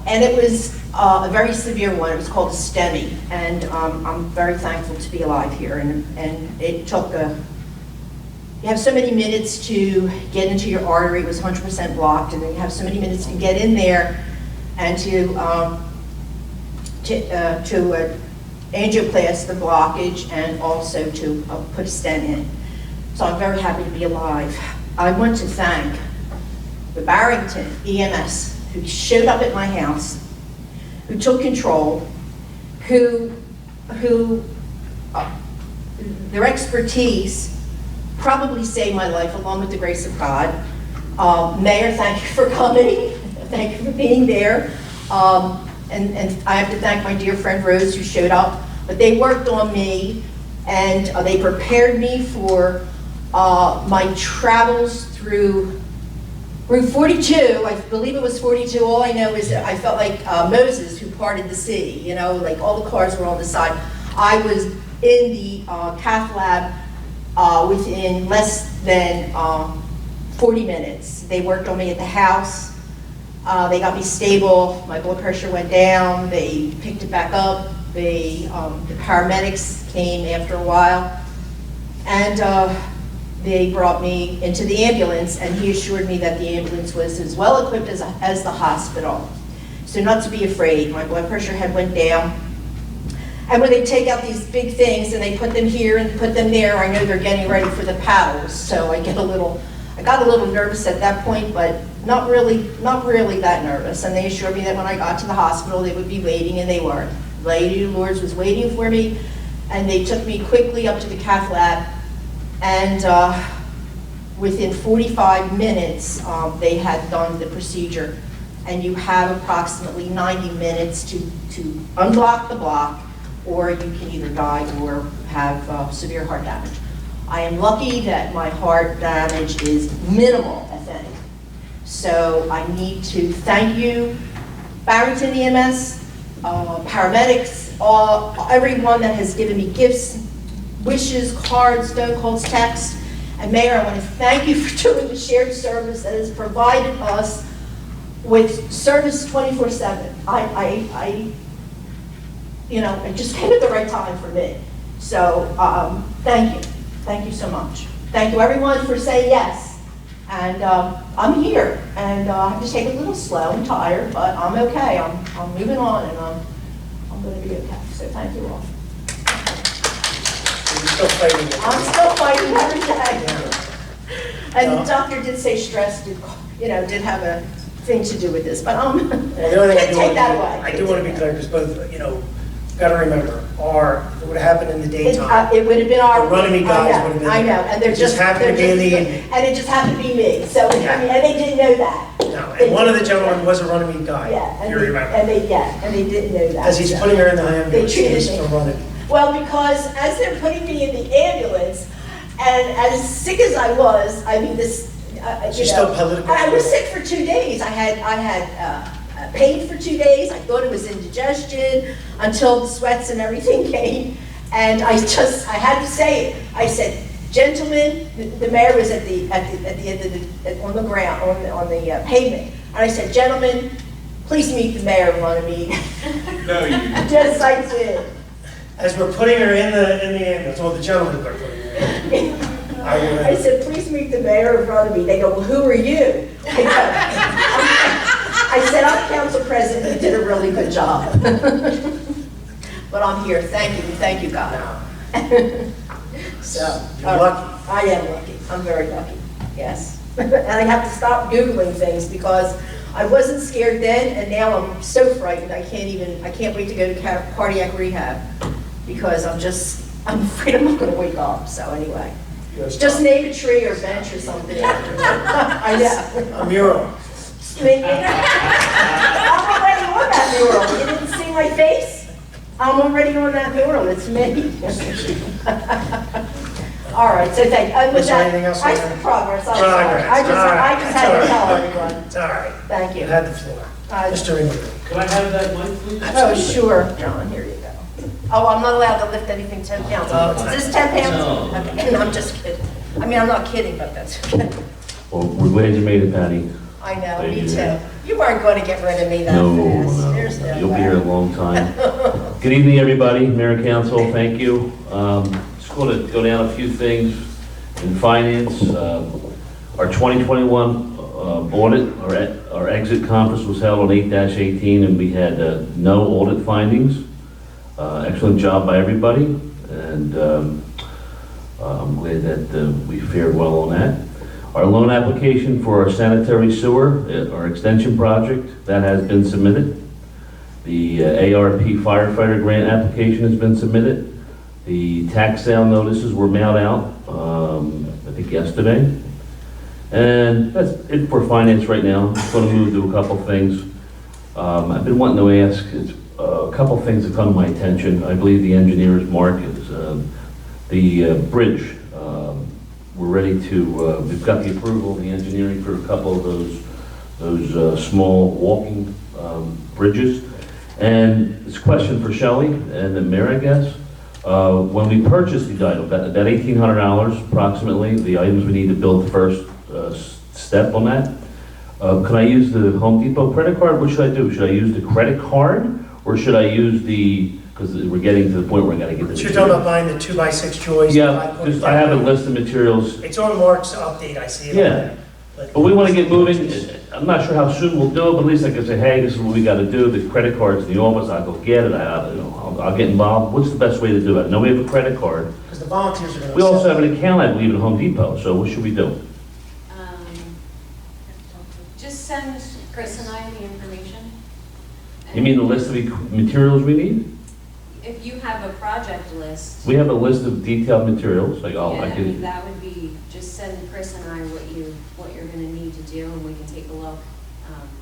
And it was a very severe one. It was called a STEMI. And I'm very thankful to be alive here. And it took you have so many minutes to get into your artery. It was 100% blocked. And then you have so many minutes to get in there and to angioplast the blockage and also to put a stent in. So I'm very happy to be alive. I want to thank the Barrington EMS who showed up at my house, who took control, who their expertise probably saved my life along with the grace of God. Mayor, thank you for coming. Thank you for being there. And I have to thank my dear friend Rose who showed up. But they worked on me and they prepared me for my travels through Route 42. I believe it was 42. All I know is that I felt like Moses who parted the sea. You know, like all the cars were on the side. I was in the cath lab within less than 40 minutes. They worked on me at the house. They got me stable. My blood pressure went down. They picked it back up. The paramedics came after a while. And they brought me into the ambulance, and he assured me that the ambulance was as well equipped as the hospital. So not to be afraid. My blood pressure had went down. And when they take out these big things and they put them here and put them there, I know they're getting ready for the paddles. So I got a little nervous at that point, but not really that nervous. And they assured me that when I got to the hospital, they would be waiting, and they were. Lady of Lourdes was waiting for me, and they took me quickly up to the cath lab. And within 45 minutes, they had done the procedure. And you have approximately 90 minutes to unblock the block, or you can either die or have severe heart damage. I am lucky that my heart damage is minimal, I think. So I need to thank you, Barrington EMS, paramedics, everyone that has given me gifts, wishes, cards, phone calls, texts. And Mayor, I want to thank you for doing the shared service that has provided us with service 24/7. It just came at the right time for me. So thank you. Thank you so much. Thank you everyone for saying yes. And I'm here, and I have to take it a little slow. I'm tired, but I'm okay. I'm moving on, and I'm going to be okay. So thank you all. You're still fighting it. I'm still fighting every day. And the doctor did say stress did have a thing to do with this, but Well, the only thing take that away. I do want to be clear, because both, got to remember, if it would have happened in the daytime, It would have been our. the Runnemede guys would have been. I know, and they're It just happened to be in the evening. And it just happened to be me, so, Yeah. and they didn't know that. No, and one of the gentlemen was a Runnemede guy, Yeah, if you remember. and they didn't know that. As he's so. putting her in the ambulance, treated he's me. for Runnemede. Well, because as they're putting me in the ambulance, and as sick as I was, I mean, this, She's still politically. I was sick for 2 days. I had pain for 2 days. I thought it was indigestion until the sweats and everything came. And I had to say it. I said, gentlemen, the mayor was at the end of on the ground, on the pavement. And I said, gentlemen, please meet the mayor of Runnemede. No, you didn't. Yes, I did. As we're putting her in the ambulance, well, the gentlemen are putting her in. I said, please meet the mayor of Runnemede. They go, well, who are you? I said, I'm council president. You did a really good job. But I'm here. Thank you, God. So, You're lucky. I am lucky. I'm very lucky. Yes. And I have to stop Googling things because I wasn't scared then, and now I'm so frightened. I can't wait to go to cardiac rehab because I'm afraid I'm not going to wake up. So anyway. Just name a tree or bench or something. I know. A mural. I'm already on that mural. You didn't see my face? I'm already on that mural. It's me. All right, so thank you. Was there anything else? Progress. I'm sorry. Progress. I just had to tell everyone. It's all right. Thank you. You had the floor. Mr. Ringo. Could I have that mic, please? Oh, sure. John, here you go. Oh, I'm not allowed to lift anything 10 pounds. Oh, Is this 10 pounds? No. Okay. No, I'm just kidding. I mean, I'm not kidding, but that's okay. Well, we're glad you made it, Patty. I know, Thank me you. too. You weren't going to get rid of me that No, fast. no, There's no you'll be way. here a long time. Good evening, everybody, Mayor and Council, thank you. Just going to go down a few things in finance. Our 2021 audit, our exit conference was held on 8-18, and we had no audit findings. Excellent job by everybody, and I'm glad that we fared well on that. Our loan application for our sanitary sewer, our extension project, that has been submitted. The ARP firefighter grant application has been submitted. The tax sale notices were mailed out, I think yesterday. And that's it for finance right now. I'm just going to move to a couple things. I've been wanting to ask, a couple things that come to my attention. I believe the engineer's mark is the bridge. We're ready to, we've got the approval of the engineering for a couple of those small walking bridges. And it's a question for Shelley and the mayor, I guess. When we purchased the item, about $1,800 approximately, the items we need to build the first step on that. Can I use the Home Depot credit card? What should I do? Should I use the credit card or should I use the, because we're getting to the point where I gotta get the So you're talking about buying the 2x6 joists? Yeah, just, I have a list of materials. It's on Mark's update, I see it. Yeah. But we want to get moving. I'm not sure how soon we'll do it, but at least I can say, hey, this is what we got to do. The credit card's in the office. I'll go get it. I'll get involved. What's the best way to do it? I know we have a credit card. Because the volunteers are going to. We also have an account, I believe, at Home Depot. So what should we do? Just send Chris and I the information. You mean the list of materials we need? If you have a project list. We have a list of detailed materials. Like, oh, Yeah, I I mean, could. that would be, just send Chris and I what you're gonna need to do, and we can take a look.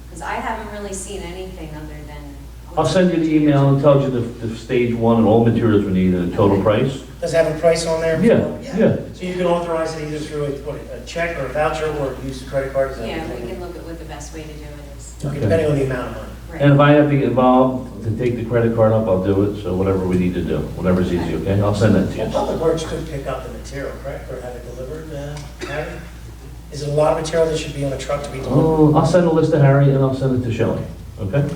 Because I haven't really seen anything other than. I'll send you the email and tell you the stage one and all materials we need and the total price. Does it have a price on there? Yeah. So you can authorize it either through a check or a voucher or use the credit card? Is that Yeah, what we you can look at what the best way to do it is. think? Okay, depending on the amount of money. Right. And if I have to get involved to take the credit card up, I'll do it. So whatever we need to do, whatever's easy, okay? I'll send that to Well, you. Public Works could pick up the material, correct, or have it delivered, Harry? Is it a lot of material that should be on a truck to be delivered? Oh, I'll send a list to Harry and I'll send it to Shelley, okay?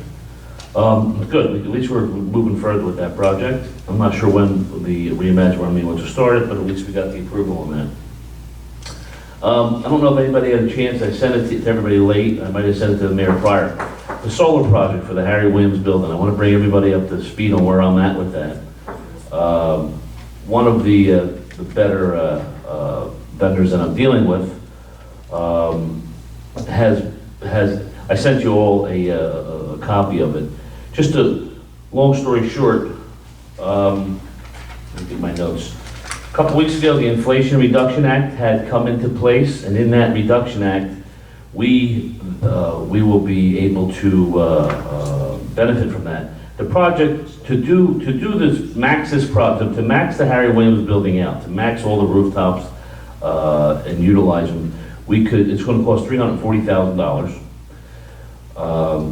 Good, at least we're moving further with that project. I'm not sure when the Reimagine Runnemede wants to start it, but at least we got the approval on that. I don't know if anybody had a chance, I sent it to everybody late, I might have sent it to the mayor prior. The solar project for the Harry Williams building, I want to bring everybody up to speed on where I'm at with that. One of the better vendors that I'm dealing with I sent you all a copy of it. Just a long story short, let me get my notes. A couple weeks ago, the Inflation Reduction Act had come into place, and in that Reduction Act, we will be able to benefit from that. The project, to do this, max this project, to max the Harry Williams building out, to max all the rooftops and utilize them, it's going to cost $340,000.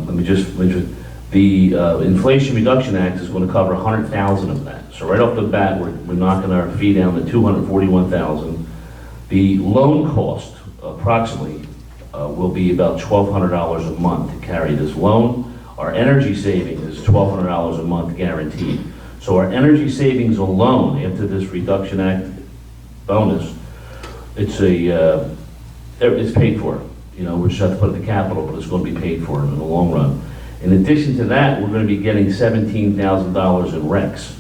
Let me just mention, the Inflation Reduction Act is going to cover $100,000 of that. So right off the bat, we're knocking our fee down to $241,000. The loan cost, approximately, will be about $1,200 a month to carry this loan. Our energy savings is $1,200 a month guaranteed. So our energy savings alone, after this Reduction Act bonus, it's paid for. You know, we just have to put it in the capital, but it's going to be paid for in the long run. In addition to that, we're going to be getting $17,000 in RECs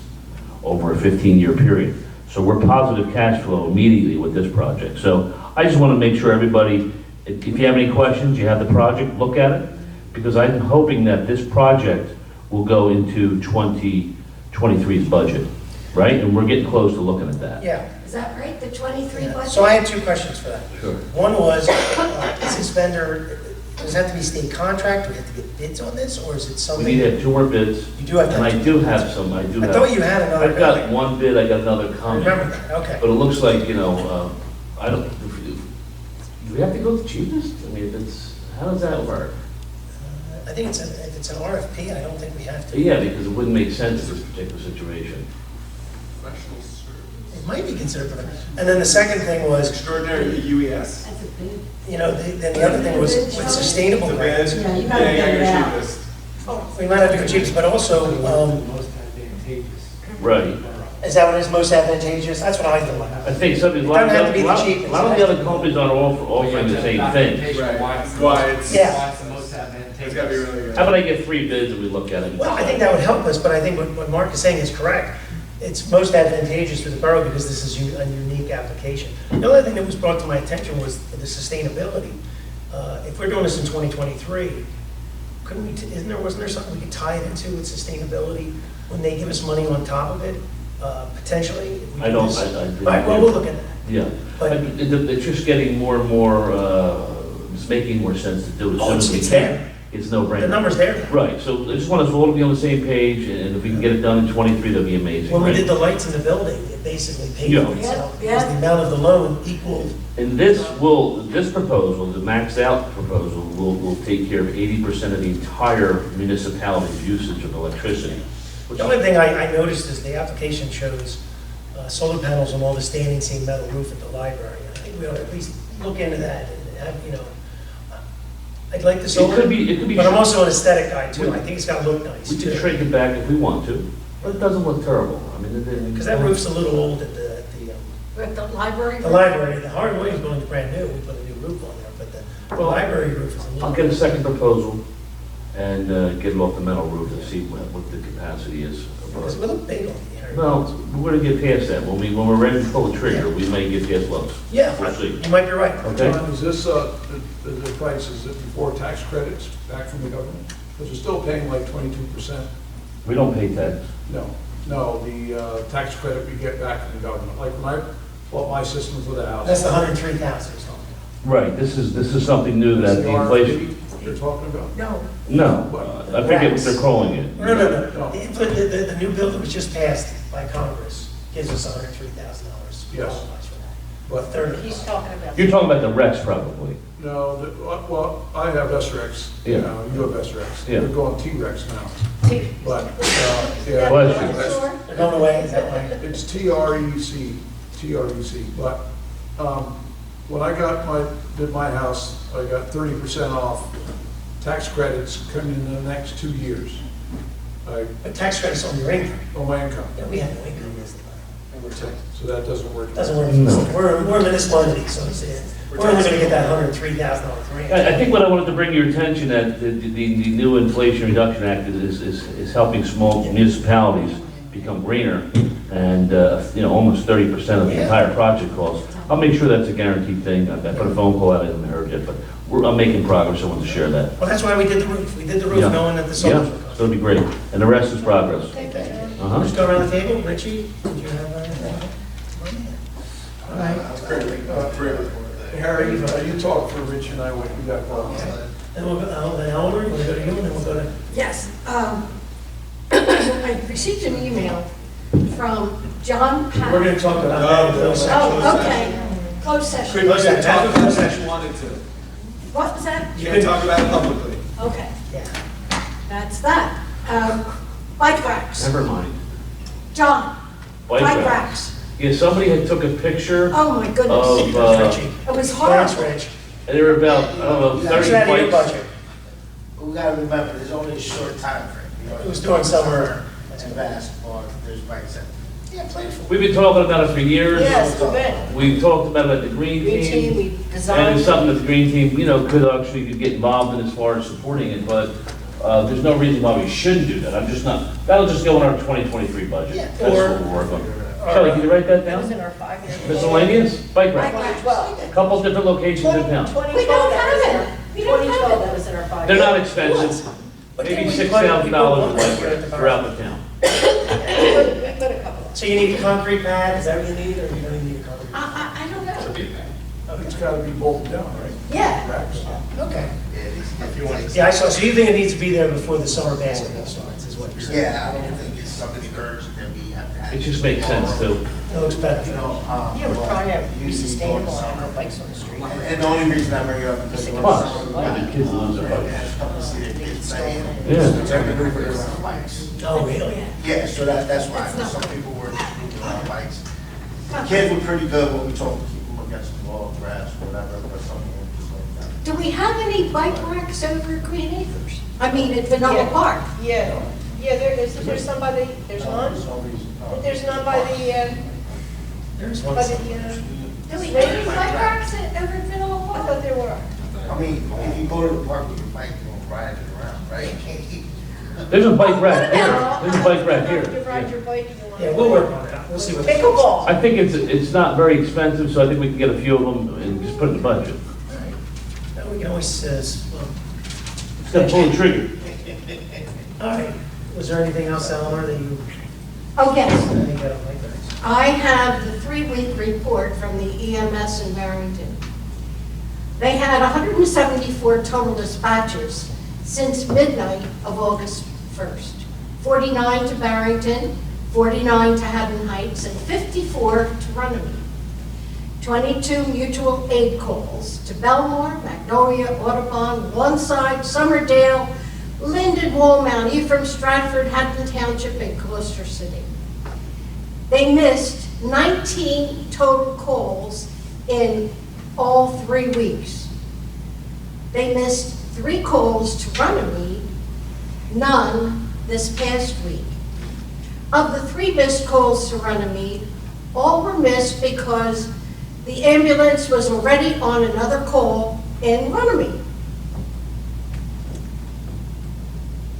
over a 15-year period. So we're positive cash flow immediately with this project. So I just want to make sure everybody, if you have any questions, you have the project, look at it, because I'm hoping that this project will go into 2023's budget, right? And we're getting close to looking at that. Yeah. Is that right, the 23 budget? So I had two questions for that. Sure. One was, is this vendor, does it have to be state contract? Do we have to get bids on this, or is it We something? need to have 2 more bids. You do have to. And I do have some, I thought you had another. I've got one bid, I got another I coming. remember that, okay. But it looks like, I don't, do we have to go the cheapest? I mean, how does that work? I think if it's an RFP, I don't think we have to. Yeah, because it wouldn't make sense in this particular situation. Professional service. it might be considered preventive. And then the second thing was, Extraordinary UES. That's a bid. you know, then the other thing was with sustainable The grants. bid. Yeah, you gotta Yeah, get it go out. cheapest. We might have to go cheapest, but also, Right. is that what is most advantageous? That's what I thought. I think some, a It lot doesn't have to be the of cheapest. a lot of the other companies aren't offering the same thing. Right. Why it's, Yeah. it's the most advantageous. it's gotta be really good. How about I get 3 bids and we look at it? Well, I think that would help us, but I think what Mark is saying is correct. It's most advantageous for the borough because this is a unique application. The other thing that was brought to my attention was the sustainability. If we're doing this in 2023, couldn't we, wasn't there something we could tie it into with sustainability when they give us money on top of it, potentially? If we I do don't, this? I All right, well, we'll look at that. Yeah, But- it's just getting more and more, it's making more sense to do it as Oh, soon as we it's can. there. It's no brainer. The number's there. Right, so I just want us all to be on the same page, and if we can get it done in 23, that'd be amazing, When we right? did the lights in the building, it basically paid Yeah. for itself. Yeah, Because the amount of the loan equaled, And this proposal, the maxed out proposal, will take care of 80% of the entire municipality's usage of electricity. which the only thing I noticed is the application shows solar panels on all the standing seam metal roof at the library. I think we ought to at least look into that and have, I'd like the solar, It could be. but I'm also an aesthetic guy too. I think it's gotta look nice We can too. shrink it back if we want to, but it doesn't look terrible. I mean, Because that roof's a little old at With the library. the library. The Hardin Williams building's brand new. We put a new roof on there, but the library roof is a I'll little. get a second proposal and get it off the metal roof and see what the capacity is. Because we look big on the Well, we're gonna get past that. When we're ready to pull the trigger, we may get past lows. Yeah, We'll see. you might be right. Okay? John, is this, the price, is it before tax credits back from the government? Because we're still paying like 22%. We don't pay tax. No, the tax credit we get back from the government. Like when I bought my system for the house. That's the 103,000 or something. Right, this is something new that the inflation, You're talking about? No, no, I forget what they're calling it. No. The new bill that was just passed by Congress gives us $103,000. Yes. But, 30. He's talking about. You're talking about the Rex probably. no, well, I have SREX, Yeah. you have SREX. Yeah. We're going T-Rex now. But, yeah. Bless you. They're going away, is that right? It's TREC. But when I did my house, I got 30% off tax credits coming in the next 2 years. But tax credits on your income. On my income. Yeah, we have no income. So that doesn't work. Doesn't work. No. We're a municipality, so it's, we're only gonna get that $103,000 grant. I think what I wanted to bring your attention that the new Inflation Reduction Act is helping small municipalities become greener and, almost 30% of the entire project cost. I'll make sure that's a guaranteed thing. I put a phone call out, I haven't heard yet, but I'm making progress. I want to share that. Well, that's why we did the roof. We did the roof Yeah. knowing that the solar. Yeah, it's gonna be great. And the rest is progress. Uh-huh. Let's go around the table. Richie, did you have anything? All right. Harry, you talk for Rich and I, what we got going on. Then we'll go, then Eleanor, we'll go to you, and then we'll go to, yes. I received an email from John we're Pat. gonna talk about that in closed session. Oh, okay, closed session. Closed session. That's what closed If session. you wanted to. What was that? You can talk about it publicly. Okay, Yeah. that's that. Bike racks. Never mind. John, Bike bike racks. racks. Yeah, somebody had took a picture Oh, my of, goodness. That's Richie. It was Thanks, horrible. Rich. and there were about, I don't know, That's 30 out of your bikes. budget. We gotta remember, there's only a short time frame. You know, It was during summer. And basketball, there's bikes that, yeah, play for. We've been talking about it for years. Yes, we've been. We've talked about it at the Green Green team, Team. we And designed. it's something that the Green Team, could actually get involved in as far as supporting it, but there's no reason why we shouldn't do that. That'll just go in our 2023 budget. Yeah, That's or- what we'll work on. Shelley, can you write that That was in down? our 5-year. Miscellaneous, bike Bike rack. racks. 2012. Couple different locations in town. 2012, We don't that was in have our- it. We don't have 2012, it. that was in our 5-year. They're not expensive, But maybe then we $6,000 put a one bike here at rack the throughout bottom. the town. We put a couple. So you need a concrete pad, is that what you need, or you don't even need a concrete? I don't know. It's gotta be bolted down, right? Yeah. Racks. Okay. If you want to. Yeah, I saw, so you think it needs to be there before the summer basketball starts, is what you're saying? Yeah, I don't think it's something urgent that we have to have. It just makes sense too. It looks better. You know, Yeah, we're trying to be usually sustainable during and have no summer. bikes on the street. And the only reason I bring it up is because. Plus, the kids lose their bikes. Couple of see their kids saying. Yeah. Bikes. Oh, really? Yeah, so that's why, some people were moving on bikes. Kids were pretty good when we told them to keep them against the wall, grass, whatever, but something just like that. Do we have any bike racks over at Green Acres? I mean, at Vanilla Park? Yeah, there's some by the, there's none? There's none by the, There's by one. the, Do we have any bike racks over at Vanilla I Park? thought there were. I mean, if you go to the park with your bike, you're gonna ride it around, right? You can't keep. There's a bike rack here, there's a bike rack You here. ride your bike and you want. Yeah, we'll work on that. We'll see what. Pickleball. I think it's not very expensive, so I think we can get a few of them and just put it in the budget. Now, we can always, Just gotta pull the trigger. all right. Was there anything else, Eleanor, that you, Oh, yes. I think I don't like that? I have the 3-week report from the EMS in Barrington. They had 174 total dispatches since midnight of August 1st. 49 to Barrington, 49 to Haddon Heights, and 54 to Runnemede. 22 mutual aid calls to Belmore, Magnolia, Audubon, Lawnside, Summerdale, Linden, Wallmount, Ephraim, Stratford, Haddon Township, and Gloucester City. They missed 19 total calls in all 3 weeks. They missed 3 calls to Runnemede, none this past week. Of the 3 missed calls to Runnemede, all were missed because the ambulance was already on another call in Runnemede.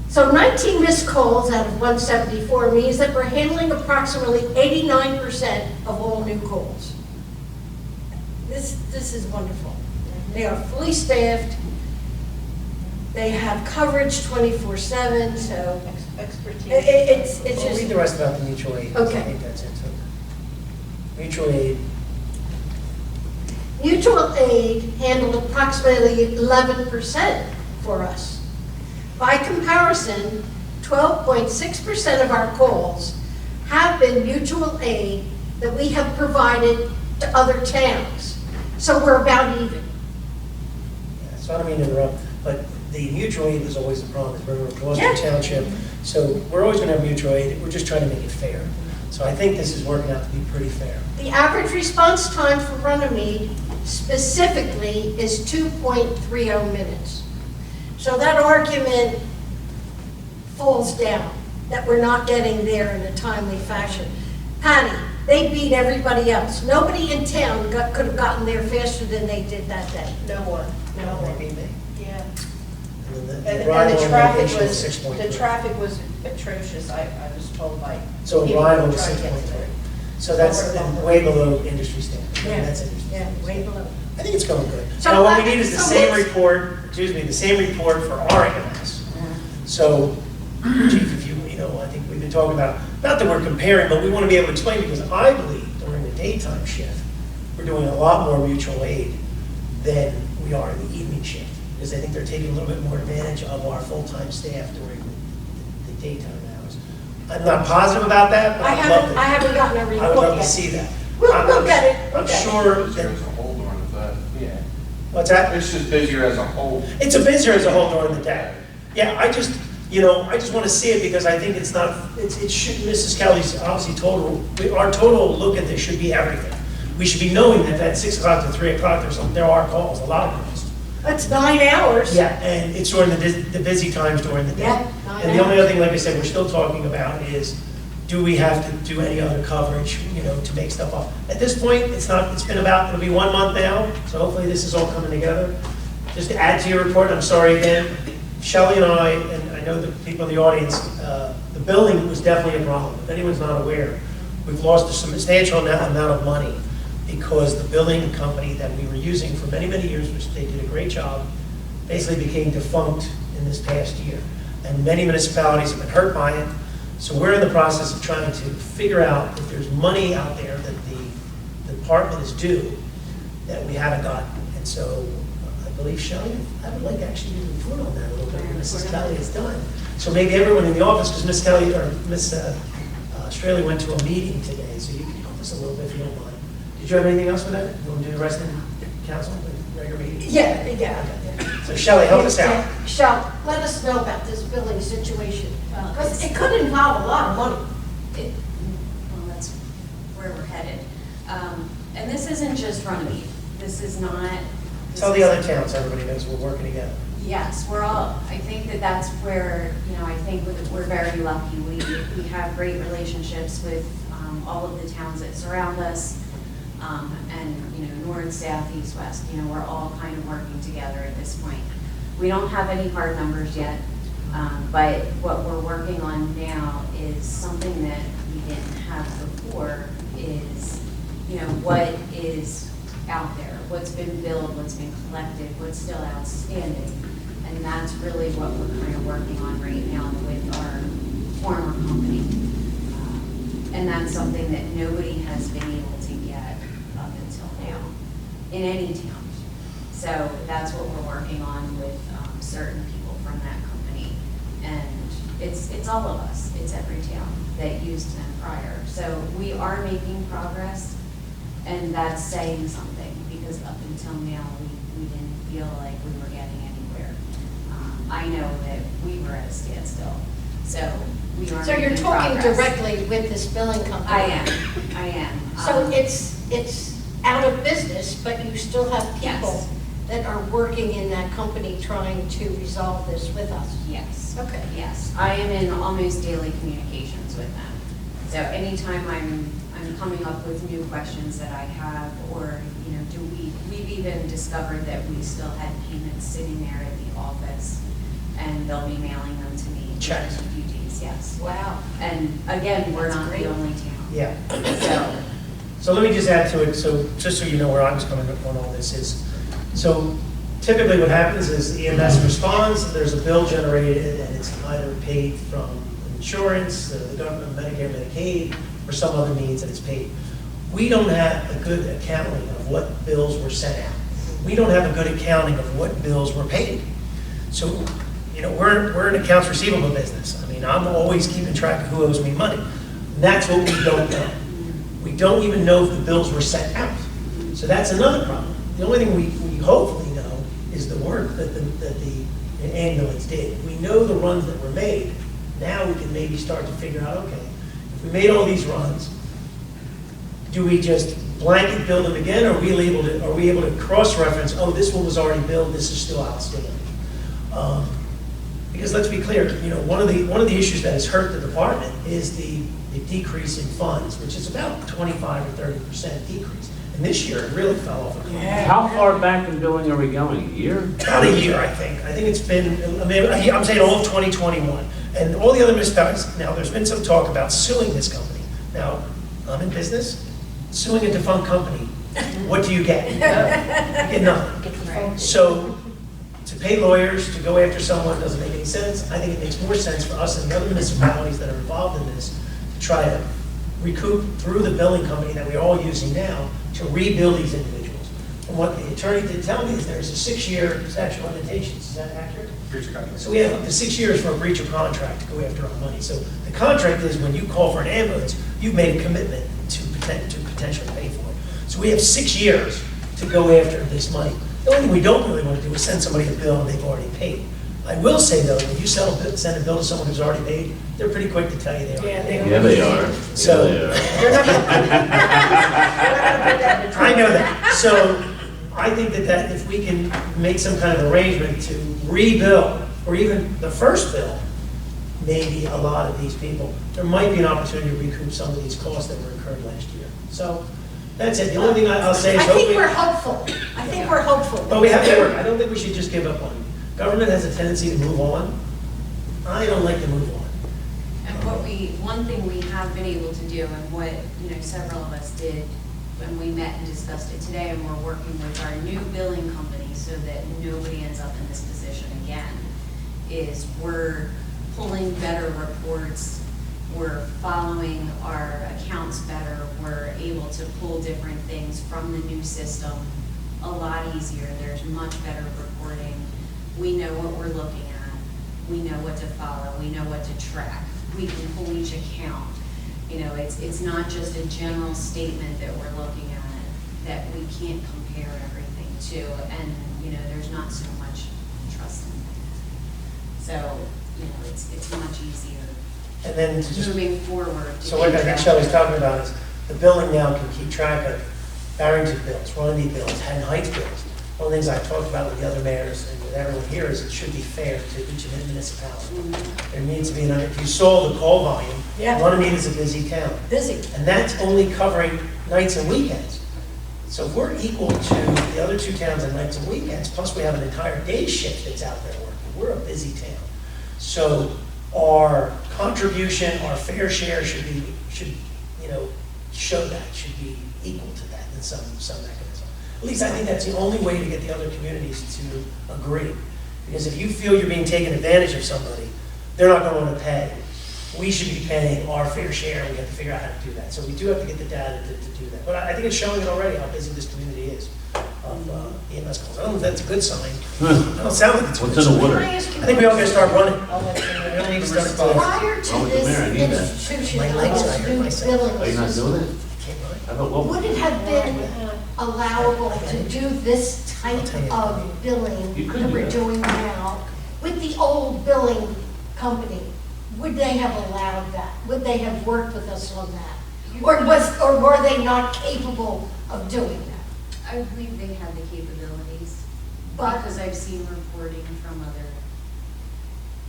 So 19 missed calls out of 174 means that we're handling approximately 89% of all new calls. This is wonderful. They are fully staffed. They have coverage 24/7, so Expertise. it's We'll read just, the rest about the mutual aid. Okay. I think that's it. So, mutual aid, mutual aid handled approximately 11% for us. By comparison, 12.6% of our calls have been mutual aid that we have provided to other towns. So we're about even. yeah, so I don't mean to interrupt, but the mutual aid is always the problem, is we're in Gloucester Yeah. Township, so we're always gonna have mutual aid, we're just trying to make it fair. So I think this is working out to be pretty fair. The average response time for Runnemede specifically is 2.30 minutes. So that argument falls down, that we're not getting there in a timely fashion. Patty, they beat everybody else. Nobody in town could have gotten there faster than they did that day. No one. No, they beat me. Yeah. And the And arrival the on traffic location was, is 6.3. the traffic was atrocious, I was told by. So people arrival who was tried to get 6.3. there. So that's Bumper. way below industry standard. Yeah. That's industry. Yeah, way below. I think it's going good. So Now, what what- we need is the so same what's- report, the same report for our EMS. So, Chief, if you know, I think we've been talking about, not that we're comparing, but we want to be able to explain, because I believe during the daytime shift, we're doing a lot more mutual aid than we are in the evening shift, because I think they're taking a little bit more advantage of our full-time staff during the daytime hours. I'm not positive about that, but I I'd love haven't, to. I haven't gotten a I would report love to yet. see that. We'll get it. I'm sure that, Busier as a whole during the day. Yeah. what's that? It's just busier as a whole. It's a busier as a whole during the day. Yeah, I just want to see it because I think it's not, it should, Mrs. Kelly's obviously our total look at this should be everything. We should be knowing that at 6 o'clock to 3 o'clock, there are calls, a lot of calls. That's 9 hours. Yeah, and it's during the busy times during the day. Yeah, 9 And the only hours. other thing, like I said, we're still talking about is, do we have to do any other coverage, to make stuff up? At this point, it'll be 1 month now, so hopefully this is all coming together. Just to add to your report, I'm sorry again, Shelley and I know the people in the audience, the building was definitely a problem. If anyone's not aware, we've lost a substantial amount of money because the building company that we were using for many, many years, which they did a great job, basically became defunct in this past year. And many municipalities have been hurt by it. So we're in the process of trying to figure out if there's money out there that the department is due that we haven't gotten. And so I believe, Shelley, I would like actually to report on that a little bit, what Mrs. Kelly has done. So maybe everyone in the office, because Miss Kelly, or Miss Straley went to a meeting today, so you can help us a little bit if you don't mind. Did you have anything else with that? You want to do the rest of the council, the regular meeting? Yeah. So Shelley, help us out. Yeah, Shall, let us know about this billing situation, because it could involve a lot of money. Well, that's where we're headed. And this isn't just Runnemede. This is not. Tell the other towns, everybody knows we're working together. Yes, we're all, I think that that's where, I think we're very lucky. We have great relationships with all of the towns that surround us, and, north, south, east, west, we're all kind of working together at this point. We don't have any hard numbers yet, but what we're working on now is something that we didn't have before is, what is out there, what's been billed, what's been collected, what's still outstanding. And that's really what we're kind of working on right now with our former company. And that's something that nobody has been able to get up until now in any town. So that's what we're working on with certain people from that company. And it's all of us, it's every town that used them prior. So we are making progress, and that's saying something, because up until now, we didn't feel like we were getting anywhere. I know that we were at a standstill, so we are So you're making talking progress. directly with this billing company? I am. So it's out of business, but you still have people Yes. that are working in that company trying to resolve this with us? Yes. Okay. Yes, I am in almost daily communications with them. So anytime I'm coming up with new questions that I have, or, we've even discovered that we still had payments sitting there at the office, and they'll be mailing them to me. Checks. In a few days, yes. Wow. And again, we're That's not great. the only town. Yeah. So, So let me just add to it, so just so you know where I was coming up on all this is, so typically what happens is the EMS responds, there's a bill generated, and it's either paid from insurance, the government, Medicare, Medicaid, or some other means that it's paid. We don't have a good accounting of what bills were sent out. We don't have a good accounting of what bills were paid. So, we're an accounts receivable business. I mean, I'm always keeping track of who owes me money. That's what we don't know. We don't even know if the bills were sent out. So that's another problem. The only thing we hopefully know is the work that the ambulance did. We know the runs that were made. Now we can maybe start to figure out, okay, if we made all these runs, do we just blanket bill them again, or are we able to cross-reference, oh, this one was already billed, this is still outstanding? Because let's be clear, one of the issues that has hurt the department is the decrease in funds, which is about 25 or 30% decrease. And this year, it really fell off a cliff. How far back in billing are we going? A year? About a year, I think. I think it's been, I'm saying all of 2021. And all the other municipalities, now, there's been some talk about suing this company. Now, I'm in business, suing a defunct company, what do you get? You get nothing. So, to pay lawyers to go after someone doesn't make any sense. I think it makes more sense for us and the other municipalities that are involved in this to try to recoup through the billing company that we're all using now to rebuild these individuals. And what the attorney did tell me is there's a 6-year statute of limitations. Is that accurate? Breach of contract. So we have up to 6 years for a breach of contract to go after our money. So the contract is when you call for an ambulance, you've made a commitment to potentially pay for it. So we have 6 years to go after this money. The only thing we don't really want to do is send somebody a bill and they've already paid. I will say though, when you send a bill to someone who's already paid, they're pretty quick to tell you they already paid. Yeah, they are. So- Yeah, they are. I know that. So I think that if we can make some kind of arrangement to rebuild, or even the first bill, maybe a lot of these people, there might be an opportunity to recoup some of these costs that were incurred last year. So that's it. The only thing I'll say is I think hopefully. we're hopeful. I think we're hopeful. But we have to work. I don't think we should just give up on it. Government has a tendency to move on. I don't like to move on. And one thing we have been able to do, and what, several of us did when we met and discussed it today, and we're working with our new billing company so that nobody ends up in this position again, is we're pulling better reports, we're following our accounts better, we're able to pull different things from the new system a lot easier. There's much better reporting. We know what we're looking at. We know what to follow. We know what to track. We can pull each account. It's not just a general statement that we're looking at that we can't compare everything to, and there's not so much trust in that. So it's much easier And then just moving forward. So what I think Shelley's talking about is, the billing now can keep track of Barrington bills, Runnemede bills, Haddon Heights bills. One of the things I've talked about with the other mayors and with everyone here is it should be fair to each municipality. There needs to be, if you saw the call volume, Yeah. Runnemede is a busy town. Busy. And that's only covering nights and weekends. So if we're equal to the other two towns on nights and weekends, plus we have an entire day shift that's out there working, we're a busy town. So our contribution, our fair share should show that, should be equal to that in some mechanism. At least I think that's the only way to get the other communities to agree. Because if you feel you're being taken advantage of somebody, they're not going to want to pay. We should be paying our fair share, and we have to figure out how to do that. So we do have to get the data to do that. But I think it's showing it already how busy this community is of EMS calls. I don't know if that's a good sign. It don't sound like it's a good What's in the sign. water? Can I ask you I think we all gotta start running. I'll let you know. We don't need to start to. Prior to Wrong with the this mayor, I need that. institution My of legs this are hurt new myself. billing Are you not system, doing it? How about what? would it have been allowable to do this type of billing You could that do we're that. doing now with the old billing company? Would they have allowed that? Would they have worked with us on that? Or were they not capable of doing that? I believe they have the capabilities, But- because I've seen reporting from other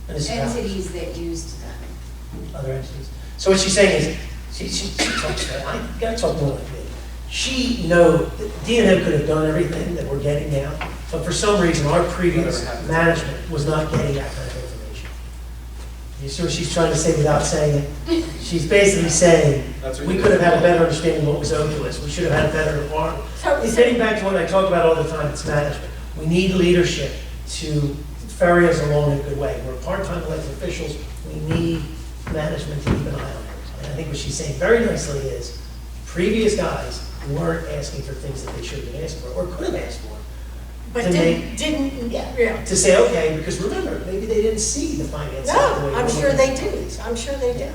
Municipalities. entities that used them. Other entities. So what she's saying is, she talks about, I gotta talk more like me. She D&M could have done everything that we're getting now, but for some reason, our previous management was not getting that kind of information. You see what she's trying to say without saying it? She's basically saying, That's what we you could have did. had a better understanding of what was owed to us. We should have had a better, it's getting back to what I talk about all the time, it's management. We need leadership to ferry us along in a good way. We're part-time elected officials, we need management to keep an eye on it. And I think what she's saying very nicely is, previous guys weren't asking for things that they should have been asking for, or could have asked for. But To didn't, yeah. To say, okay, because remember, maybe they didn't see the finance. side the way No, I'm we're sure looking they at do. things. I'm sure they do.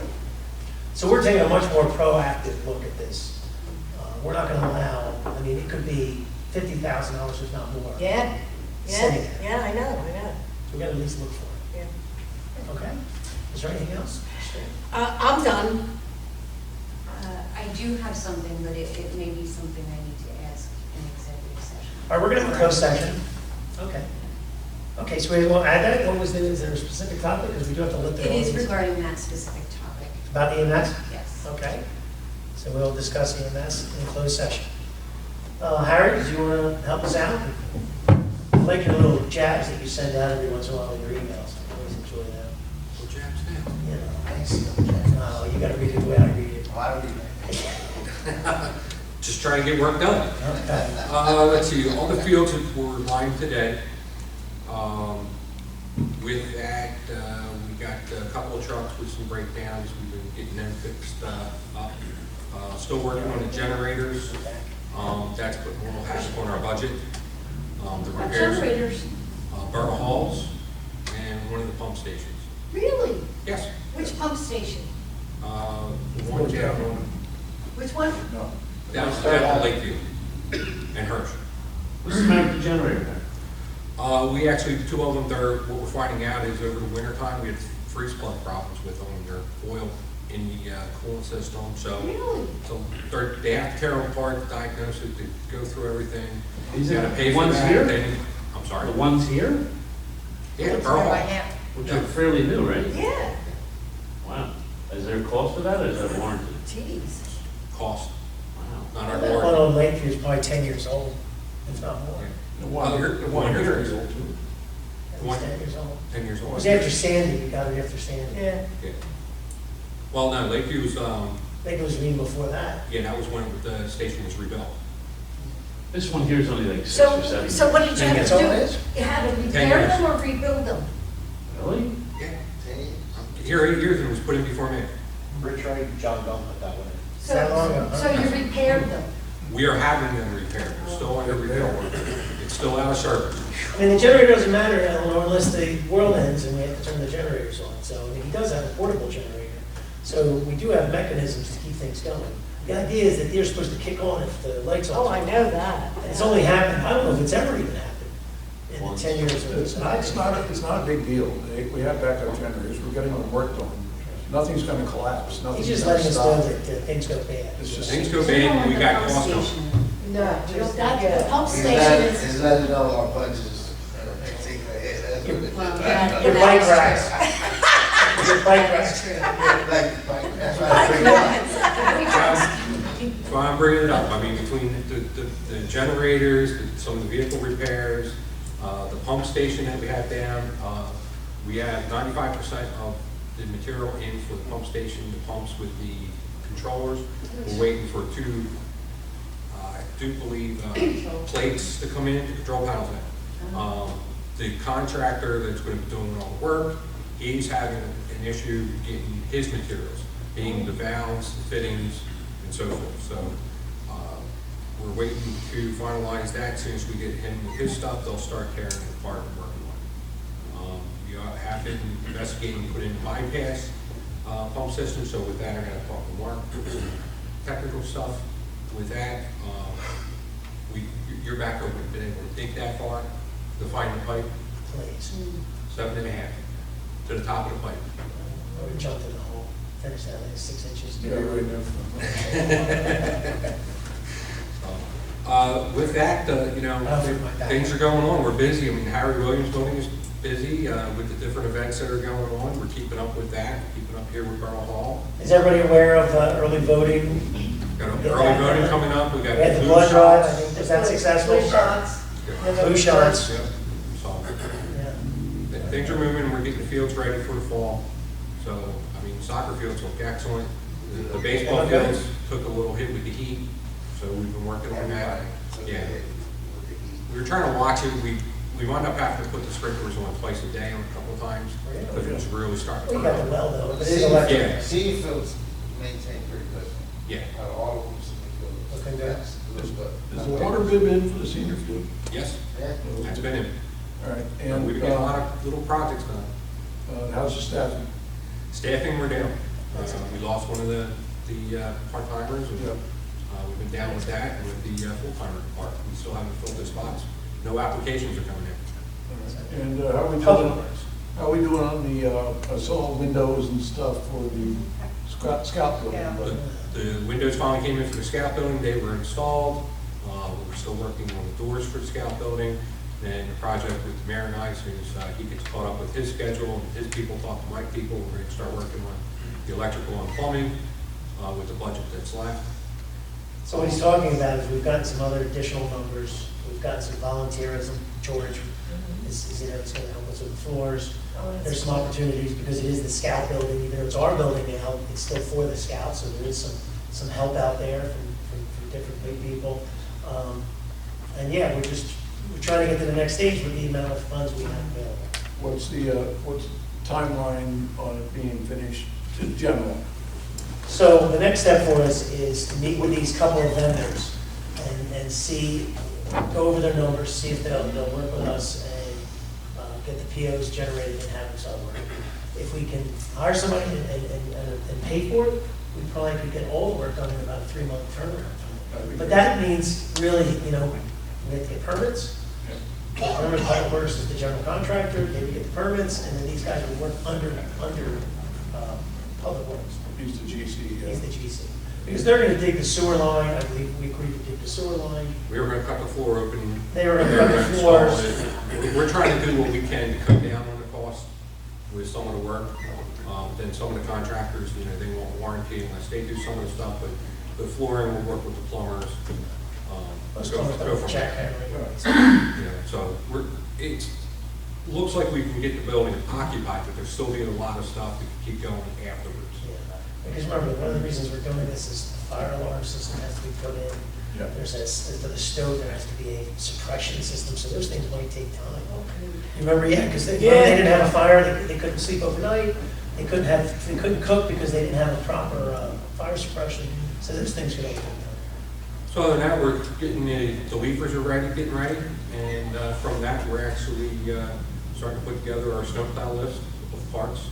So we're taking a much more proactive look at this. We're not gonna allow, I mean, it could be $50,000, if not more. Yeah, Sitting yeah, there. yeah, I know. We gotta at least look for it. Yeah. Okay? Is there anything else? I'm done. I do have something, but it may be something I need to ask in executive session. All right, we're gonna have a closed session. Okay. Okay, so we will add that. What was is there a specific topic? Because we do have to let the It is audience- regarding that specific topic, About EMS? yes. Okay. So we'll discuss EMS in closed session. Harry, do you want to help us out? I like your little jabs that you send out every once in a while in your emails. I always enjoy that. What jabs now? You know, oh, you gotta read it the way I read it. Why do we? Just trying to get work done. Okay. Let's see, all the fields were lined today. With that, we got a couple of trucks with some breakdowns. We've been getting them fixed up. Still working on the generators. That's putting a little hassle on our budget. The repairs, Generators, Borough halls and one of the pump stations. really? Yes. Which pump station? One down on, Which one? down on Lakeview and Hirsch. What's the matter with the generator? We actually, two of them, what we're finding out is over the winter time, we had freeze plug problems with them. They're oil in the coolant system, so. Really? So they have to tear them apart, diagnose it, to go through everything. Is You it gotta pay the for ones that, here? then- I'm sorry. The ones here, Yeah, Borough Hall. which are fairly new, right? Yeah, Wow. Is there a cost for that, or is that warranted? geez. Cost, Wow. not our That one warranty. on Lakeview is probably 10 years old, if not more. The one here is old too. At One- least 10 years old. 10 years It old. was after Sandy, you got it after Sandy. Yeah. Yeah. Well, no, Lakeview's, I think it was even before that. yeah, that was when the station was rebuilt. This one here is only like 6 So, or 7. so what did you have That's to all do? it is? You had to 10 repair years. them or rebuild them? Really? Yeah. Here 8 years and it was put in before me. Rich Wright, John Galt put that one in. So, That long ago, huh? so you repaired them? We are having them repaired. They're still under repair. It's still out of service. I mean, the generator doesn't matter, Eleanor, unless the world ends and we have to turn the generators on. So, I mean, he does have a portable generator. So we do have mechanisms to keep things going. The idea is that they're supposed to kick on if the lights are Oh, on. I know that. And it's only happened, I don't know if it's ever even happened in the 10 years of It's this. not a big deal. We have backup generators, we're getting them worked on. Nothing's gonna collapse, He's nothing's just gonna letting us know stop. that things go bad. It's just, Things go bad, we got cost of them. No, We don't got, the pump Is station that, is, is that another our budget is, taking a hit, that's what it Well, is. that- Your bike racks. Your bike racks. Like, that's right. So I'm bringing it up, I mean, between the generators, some of the vehicle repairs, the pump station that we have down, we have 95% of the material in for the pump station, the pumps with the controllers. We're waiting for two, I do believe, plates to come in, to control panels in. The contractor that's going to be doing all the work, he's having an issue getting his materials, being the valves, the fittings, and so forth. So we're waiting to finalize that. As soon as we get him with his stuff, they'll start tearing it apart and working on it. We have been investigating putting in bypass pump system, so with that, I gotta talk to Mark. Technical stuff with that, your backhoe have been able to dig that far to find the pipe, Please. 7.5 to the top of the pipe. Or jump in the hole, finish that like 6 inches. yeah, right now. With that, things are going on. We're busy. I mean, Harry Williams Building is busy with the different events that are going on. We're keeping up with that, keeping up here with Borough Hall. Is everybody aware of early voting? Got early voting coming up. We got We had the blue blood drive, I shots. think, was that successful? Blue shots. Blue shots. Yep. So, Yeah. things are moving. We're getting the fields ready for the fall. So, I mean, soccer fields look excellent. The baseball Okay. fields took a little hit with the heat, so we've been working on that. Yeah. We were trying to watch it. We wound up having to put the sprinklers on twice a day on a couple of times, because it was really starting to We turn got the on. well though, but it is electric. Yeah. Senior fields maintained pretty good. Yeah. Out of all of them, senior fields. Okay, good. Yes, it looks good. Is the water bid in for the senior field? Yes, Yeah. that's been it. All right, And we've and, got a lot of little projects done. how's the staffing? Staffing, we're down. We lost one of the part-timers, and Yep. we've been down with that, and with the full-timer part. We still haven't filled the spots. No applications are coming in. And Public how we doing on the, I saw windows and stuff for the scout building, Yeah. but The windows finally came in for the Scout Building, they were installed. We're still working on the doors for the Scout Building. And the project with the mayor and I, as soon as he gets caught up with his schedule, and his people talk to my people, we're gonna start working on the electrical and plumbing with the budget that's left. So what he's talking about is we've gotten some other additional numbers, we've gotten some volunteerism, George is it's gonna help us with the floors. There's some opportunities because it is the scout building, even though it's our building now, it's still for the scouts, so there is some help out there from different big people. And yeah, we're trying to get to the next stage with the amount of funds we have available. what's the timeline on it being finished in general? So the next step for us is to meet with these couple of vendors and see, go over their numbers, see if they'll work with us and get the POs generated and have them start working. If we can hire somebody and pay for it, we probably could get all the work done in about a 3-month turnaround. But that means really, we have to get permits. Remember, Public Works is the general contractor, they would get the permits, and then these guys would work under Public Works. He's the GC, yeah. He's the GC. Because they're gonna dig the sewer line, I believe we agreed to dig the sewer line. We were gonna cut the floor open. They were gonna We cut the install floors. it. We're trying to do what we can to cut down on the cost with some of the work. Then some of the contractors, they won't warranty unless they do some of the stuff, but the flooring will work with the plumbers. Let's Go go from check. there. So looks like we can get the building occupied, but there's still being a lot of stuff to keep going afterwards. Because remember, one of the reasons we're doing this is the fire alarm system has to be put in. Yeah. There's for the stove, there has to be a suppression system, so those things might take time. You remember, because they didn't have a fire, they couldn't sleep overnight, they couldn't cook because they didn't have a proper fire suppression, so those things could all take time. So other than that, we're getting the leafers are getting ready, and from that, we're actually starting to put together our snowplow list of parts.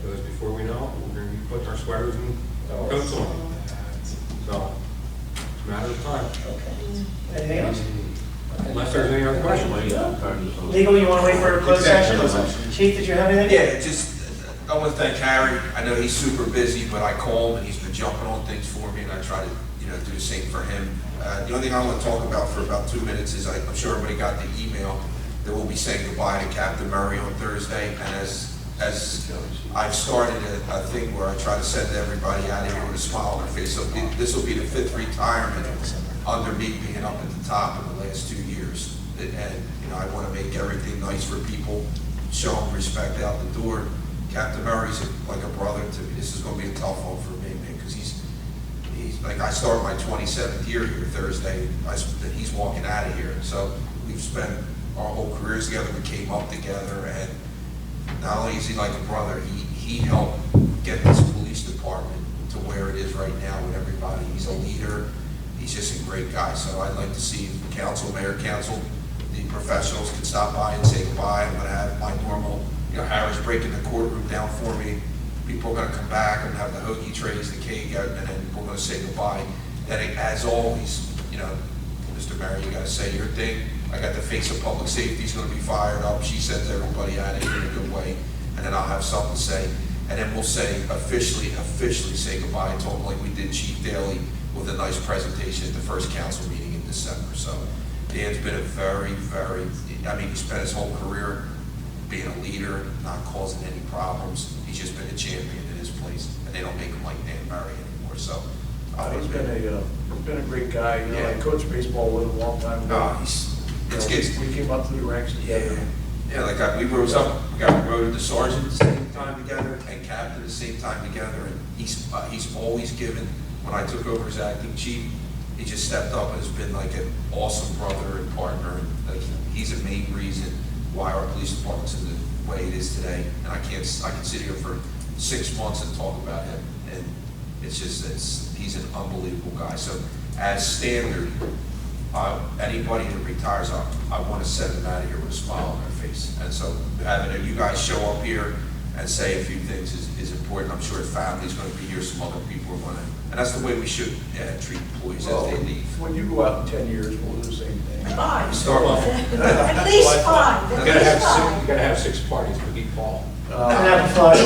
Because before we know it, we're going to be putting our sweaters and coats on. So it's a matter of time. Okay. Anything else? Unless there's any other questions. Legal, you want to wait for a closed session? Chief, did you have anything? Yeah, just I want to thank Harry. I know he's super busy, but I call him and he's been jumping on things for me, and I try to, do the same for him. The only thing I want to talk about for about 2 minutes is I'm sure everybody got the email that we'll be saying goodbye to Captain Murray on Thursday, and as I've started a thing where I try to send everybody out of here with a smile on their face. So this will be the 5th retirement under me being up at the top in the last 2 years. And I want to make everything nice for people, show them respect out the door. Captain Murray's like a brother to me. This is going to be a tough one for me, man, because he's like, I start my 27th year here Thursday. He's walking out of here. So we've spent our whole careers together. We came up together, and not only is he like a brother, he helped get this police department to where it is right now with everybody. He's a leader. He's just a great guy. So I'd like to see the council, mayor, council, the professionals can stop by and say goodbye. I'm going to have my normal, Harry's breaking the courtroom down for me. People are going to come back and have the hoagie trays, the cake, and then we're going to say goodbye. And as always, Mr. Mayor, you got to say your thing. I got the face of public safety is going to be fired up. She sends everybody out of here in a good way, and then I'll have something to say. And then we'll say officially say goodbye to him like we did Chief Daly with a nice presentation at the first council meeting in December. So Dan's been a very, he spent his whole career being a leader, not causing any problems. He's just been a champion in his place, and they don't make him like Dan Murray anymore. So He's been a great guy. I coached baseball with him a long time ago. We came up through the ranks together. Yeah, like we rose up, we got promoted to sergeant at the same time together, and captain at the same time together, and he's always given. When I took over as acting chief, he just stepped up and has been like an awesome brother and partner, and like he's a main reason why our police department's in the way it is today. And I can sit here for 6 months and talk about him, and he's an unbelievable guy. So as standard, anybody that retires, I want to send them out of here with a smile on their face. And so having you guys show up here and say a few things is important. I'm sure family's going to be here, some other people are going to, and that's the way we should treat employees as they leave. When you go out in 10 years, we'll do the same thing. 5. Start off. At least 5. You gotta have 6 parties for Deep Fall. Have fun.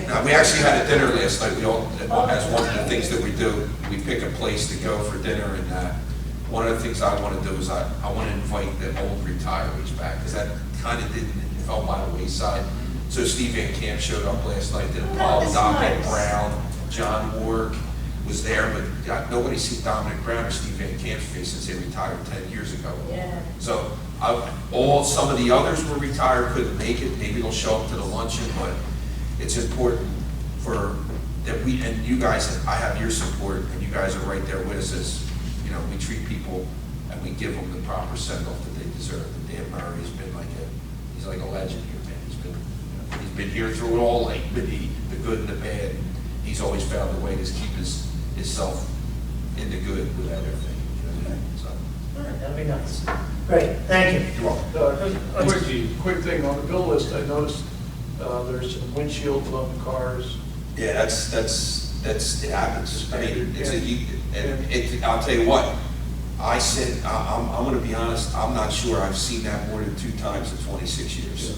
Now, we actually had a dinner last night. As one of the things that we do, we pick a place to go for dinner, and one of the things I want to do is I want to invite the old retirees back, because that kind of fell by the wayside. So Steve Van Camp showed up last night, did a Paul, Dominic Brown, John Ward was there, but nobody's seen Dominic Brown or Steve Van Camp's face since they retired 10 years ago. Yeah. So some of the others were retired, couldn't make it. Maybe they'll show up to the luncheon, but it's important that we, and you guys, I have your support, and you guys are right there with us as, we treat people and we give them the proper send-off that they deserve. And Dan Murray has been he's like a legend here, man. He's been here through it all, like the good and the bad. He's always found a way to keep himself in the good with everything. So. All right, that'll be nice. Great, thank you. You're welcome. Quick thing on the bill list, I noticed there's some windshields on the cars. Yeah, that's it happens. I mean, I'll tell you what. I said I'm going to be honest. I'm not sure I've seen that more than 2 times in 26 years. Yeah.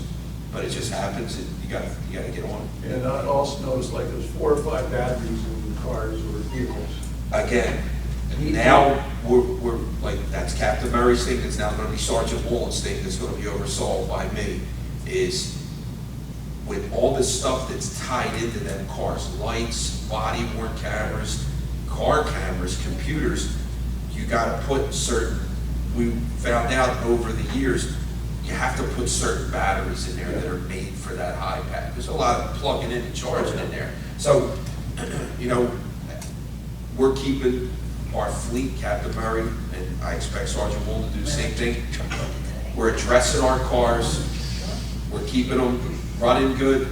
But it just happens, and you got to get on it. And I also noticed like there's 4 or 5 batteries in the cars or vehicles. Again, now we're like, that's Captain Murray's thing. It's now going to be Sergeant Wallen's thing. That's going to be oversaw by me. Is with all this stuff that's tied into them cars, lights, body-worn cameras, car cameras, computers, you got to put certain, we found out over the years, you have to put certain batteries in there that are made for that iPad. There's a lot of plugging in and charging in there. So, we're keeping our fleet, Captain Murray, and I expect Sergeant Wool to do the same thing. We're addressing our cars. We're keeping them running good.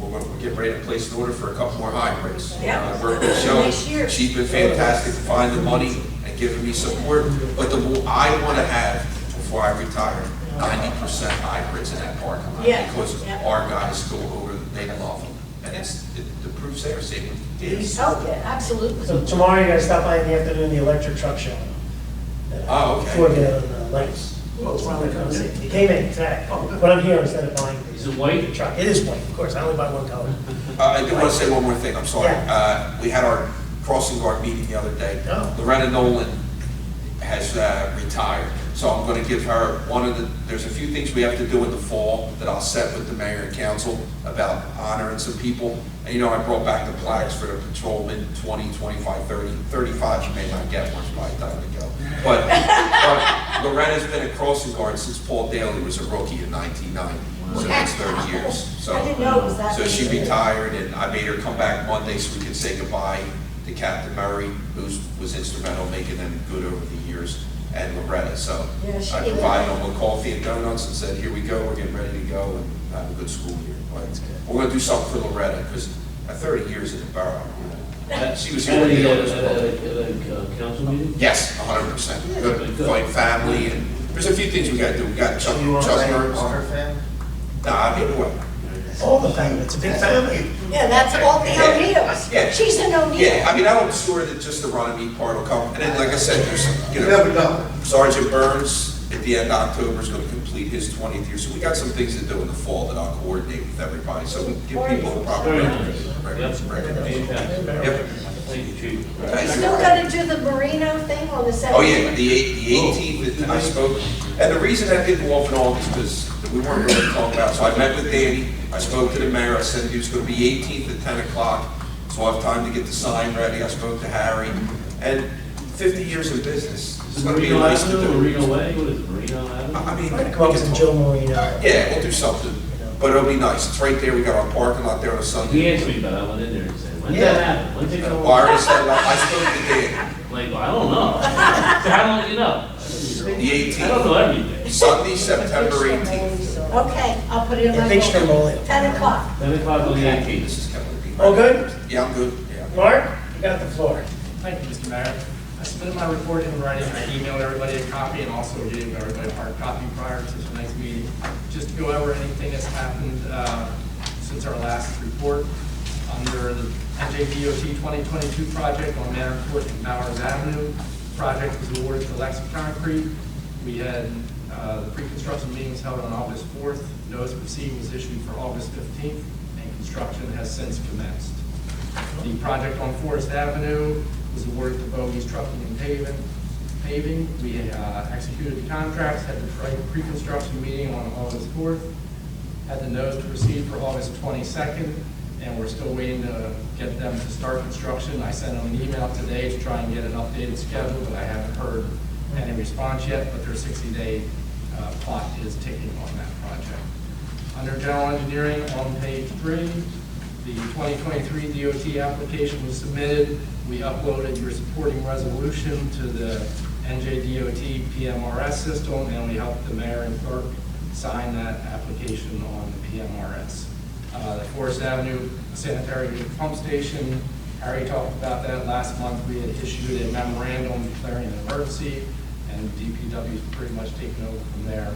We're getting ready to place an order for a couple more hybrids. Yeah. Work with Joe. She's been fantastic to find the money and giving me support. But the more I want to have before I retire, 90% hybrids in that parking lot, because our guys go over, they love them, and the proof's there. Same with kids. Oh, yeah, absolutely. So tomorrow you're going to stop by in the afternoon, the electric truck show. Oh, okay. Before the lights. That's why I'm coming in. He came in, exactly. But I'm here instead of buying Is it white? the truck. It is white, of course, I only buy one color. I do want to say one more thing, I'm sorry. Yeah. We had our crossing guard meeting the other day. Oh. Loretta Nolan has retired, so I'm going to give her there's a few things we have to do in the fall that I'll set with the mayor and council about honoring some people. And you know, I brought back the plaques for the patrolmen, 20, 25, 30, 35, you may not get one by the time we go. But Loretta's been a crossing guard since Paul Daly was a rookie in 1990, so that's 30 years. So, I didn't know it was that so she many. retired, and I made her come back Monday so we could say goodbye to Captain Murray, who was instrumental in making them good over the years, and Loretta. So Yeah, she I did. provided them with coffee and donuts and said, here we go, we're getting ready to go and have a good school year. But we're going to do something for Loretta, because at 30 years in the borough, she was here with me on this board. Council meeting? Yes, 100%. Good, fight family, and there's a few things we got to do. We got Chuck You want to say Burns. on her family? Nah, I mean, what? All the family, it's a big family. Yeah, that's all the O'Neills. Yeah. She's an O'Neill. Yeah, I mean, I'm sure that just the Runnemede part will come. And then, like I said, there's, you You know, never know. Sergeant Burns, at the end of October, is going to complete his 20th year. So we got some things to do in the fall that I'll coordinate with everybody. So we give people the proper Very recognition. Yep. Thank you, Chief. Thanks. Still gonna do the Merino thing on the 17th? Oh, yeah, the 18th, I spoke, and the reason that didn't go off and on is because we weren't really talking about, so I met with Danny, I spoke to the mayor, I said it was going to be 18th at 10 o'clock, so I have time to get the sign ready, I spoke to Harry, and 50 years in business, it's going to be Marino nice to Avenue, do. Marino Way, what is it, Marino Avenue? I mean, Trying to come up with some Joe Marino. yeah, we'll do something, but it'll be nice, it's right there, we got our parking lot there on a He Sunday. asked me, but I went in there and said, when's Yeah. that happen? When's it going? Well, I already said, I spoke to Danny, Like, I don't know. So how long do you know? the I don't know 18th, everything. Sunday, September 18th. Okay, I'll put it in Yeah, my big string roll book. it. 10 o'clock. 10 o'clock on the This 18th. is Kevin. All good? Yeah, I'm good, yeah. Mark, you got the floor. Thank you, Mr. Mayor. I submitted my report in writing. I emailed everybody a copy and also gave everybody a hard copy prior to tonight's meeting, just to go over anything that's happened since our last report. Under the NJDOT 2022 project on Manor Court and Bowers Avenue, the project was awarded to Lexi Concrete. We had the pre-construction meetings held on August 4th. Notice of proceeding was issued for August 15th, and construction has since commenced. The project on Forest Avenue was awarded to Bogey's Trucking and Paving. We executed the contracts, had the pre-construction meeting on August 4th, had the notice to proceed for August 22nd, and we're still waiting to get them to start construction. I sent them an email today to try and get an updated schedule, but I haven't heard any response yet, but their 60-day clock is ticking on that project. Under general engineering, on page 3, the 2023 DOT application was submitted. We uploaded your supporting resolution to the NJDOT PMRS system, and we helped the mayor and clerk sign that application on the PMRS. The Forest Avenue sanitary pump station, Harry talked about that last month. We had issued a memorandum declaring an emergency, and DPW's pretty much taken over from there.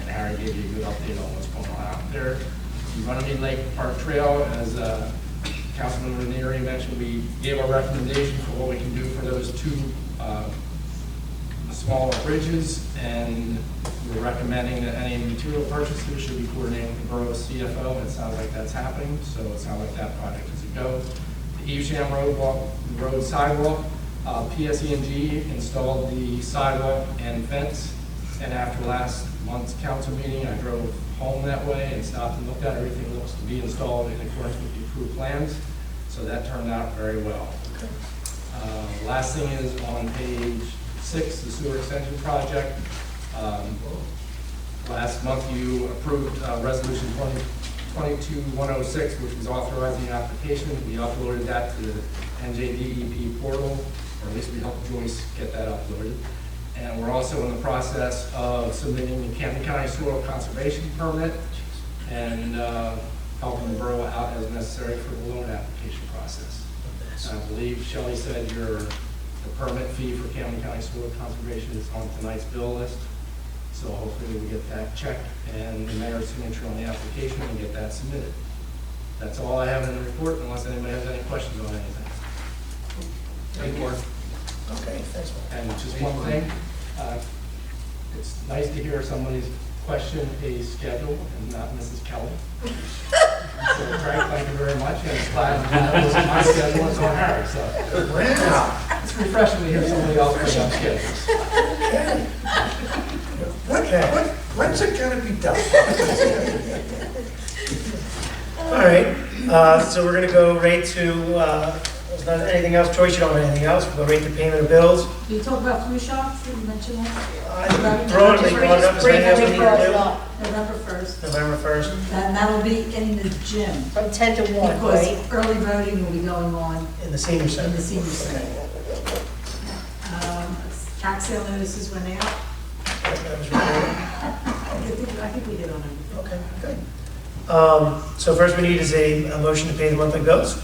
And Harry gave you a good update on what's going on out there. The Runnemede Lake Park Trail, as Councilman Ranieri mentioned, we gave a recommendation for what we can do for those two smaller bridges, and we're recommending that any material purchases should be coordinated with the borough CFO, and it sounds like that's happening, so it sounds like that project is a go. The Evesham Road sidewalk, PSE&G installed the sidewalk and fence, and after last month's council meeting, I drove home that way and stopped and looked at it. Everything looks to be installed in accordance with the approved plans, so that turned out very well. Last thing is on page 6, the sewer extension project. Last month you approved resolution 22-106, which was authorizing the application. We uploaded that to the NJDEP portal, or at least we helped Joyce get that uploaded. And we're also in the process of submitting the Camden County Soil Conservation Permit and helping the borough out as necessary for the loan application process. I believe Shelley said the permit fee for Camden County Soil Conservation is on tonight's bill list. So hopefully we'll get that checked and the mayor's signature on the application and get that submitted. That's all I have in the report, unless anybody has any questions on anything. Thank you. Okay, thanks, Mark. And just one thing, It's nice to hear somebody's question a schedule and not Mrs. Kelly. So Craig, thank you very much, and it's glad that was my schedule and so Harry, so. It's refreshing to hear somebody else bring up schedules. When's it gonna be done? All right, so we're gonna go right to, there's not anything else, Joyce, you don't have anything else, we'll go right to payment of bills. You talk about flu shots, did you mention that? Brought it up, is there anything else we need to do? November 1st. November 1st. And that'll be in the gym. From 10 to 1, Because right? early voting will be going on In the senior in center. the senior center. Tax sale notices went out. That was recorded. I think we hit on it. Okay, good. So first we need is a motion to pay the monthly bills.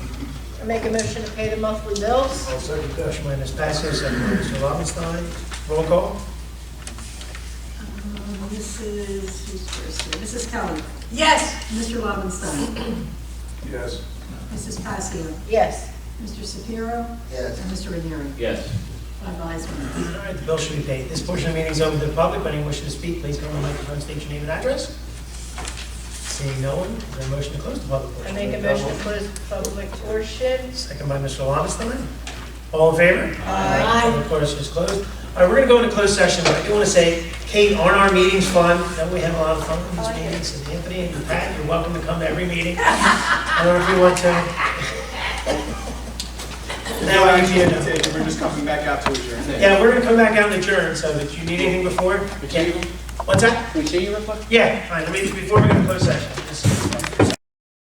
I make a motion to pay the monthly bills. I'll second motion by Ms. Passio, second by Mr. Lobenstein. Roll call. Who's first here? Mrs. Kelly. Yes. Mr. Lobenstein. Yes. Mrs. Passio. Yes. Mr. Shapiro. Yes. And Mr. Ranieri. Yes. Five ayes, one absent. All right, the bill should be paid. This portion of the meeting is open to the public. If anyone wishes to speak, please come to the microphone, state your name and address. Seeing no one, is there a motion to close the public I portion? make a motion to close the public portion. Second by Mr. Lobenstein. All in favor? Aye. The portion is closed. All right, we're going to go into closed session, but I do want to say, Kate, aren't our meetings fun? Don't we have a lot of fun in these meetings? And Anthony and Pat, you're welcome to come to every meeting. I don't know if you want to. Now, I usually know. We're just coming back out to adjourn. Yeah, we're going to come back out and adjourn, so if you need anything before. What's that? Can we see you real quick? Yeah, fine, before we go to closed session.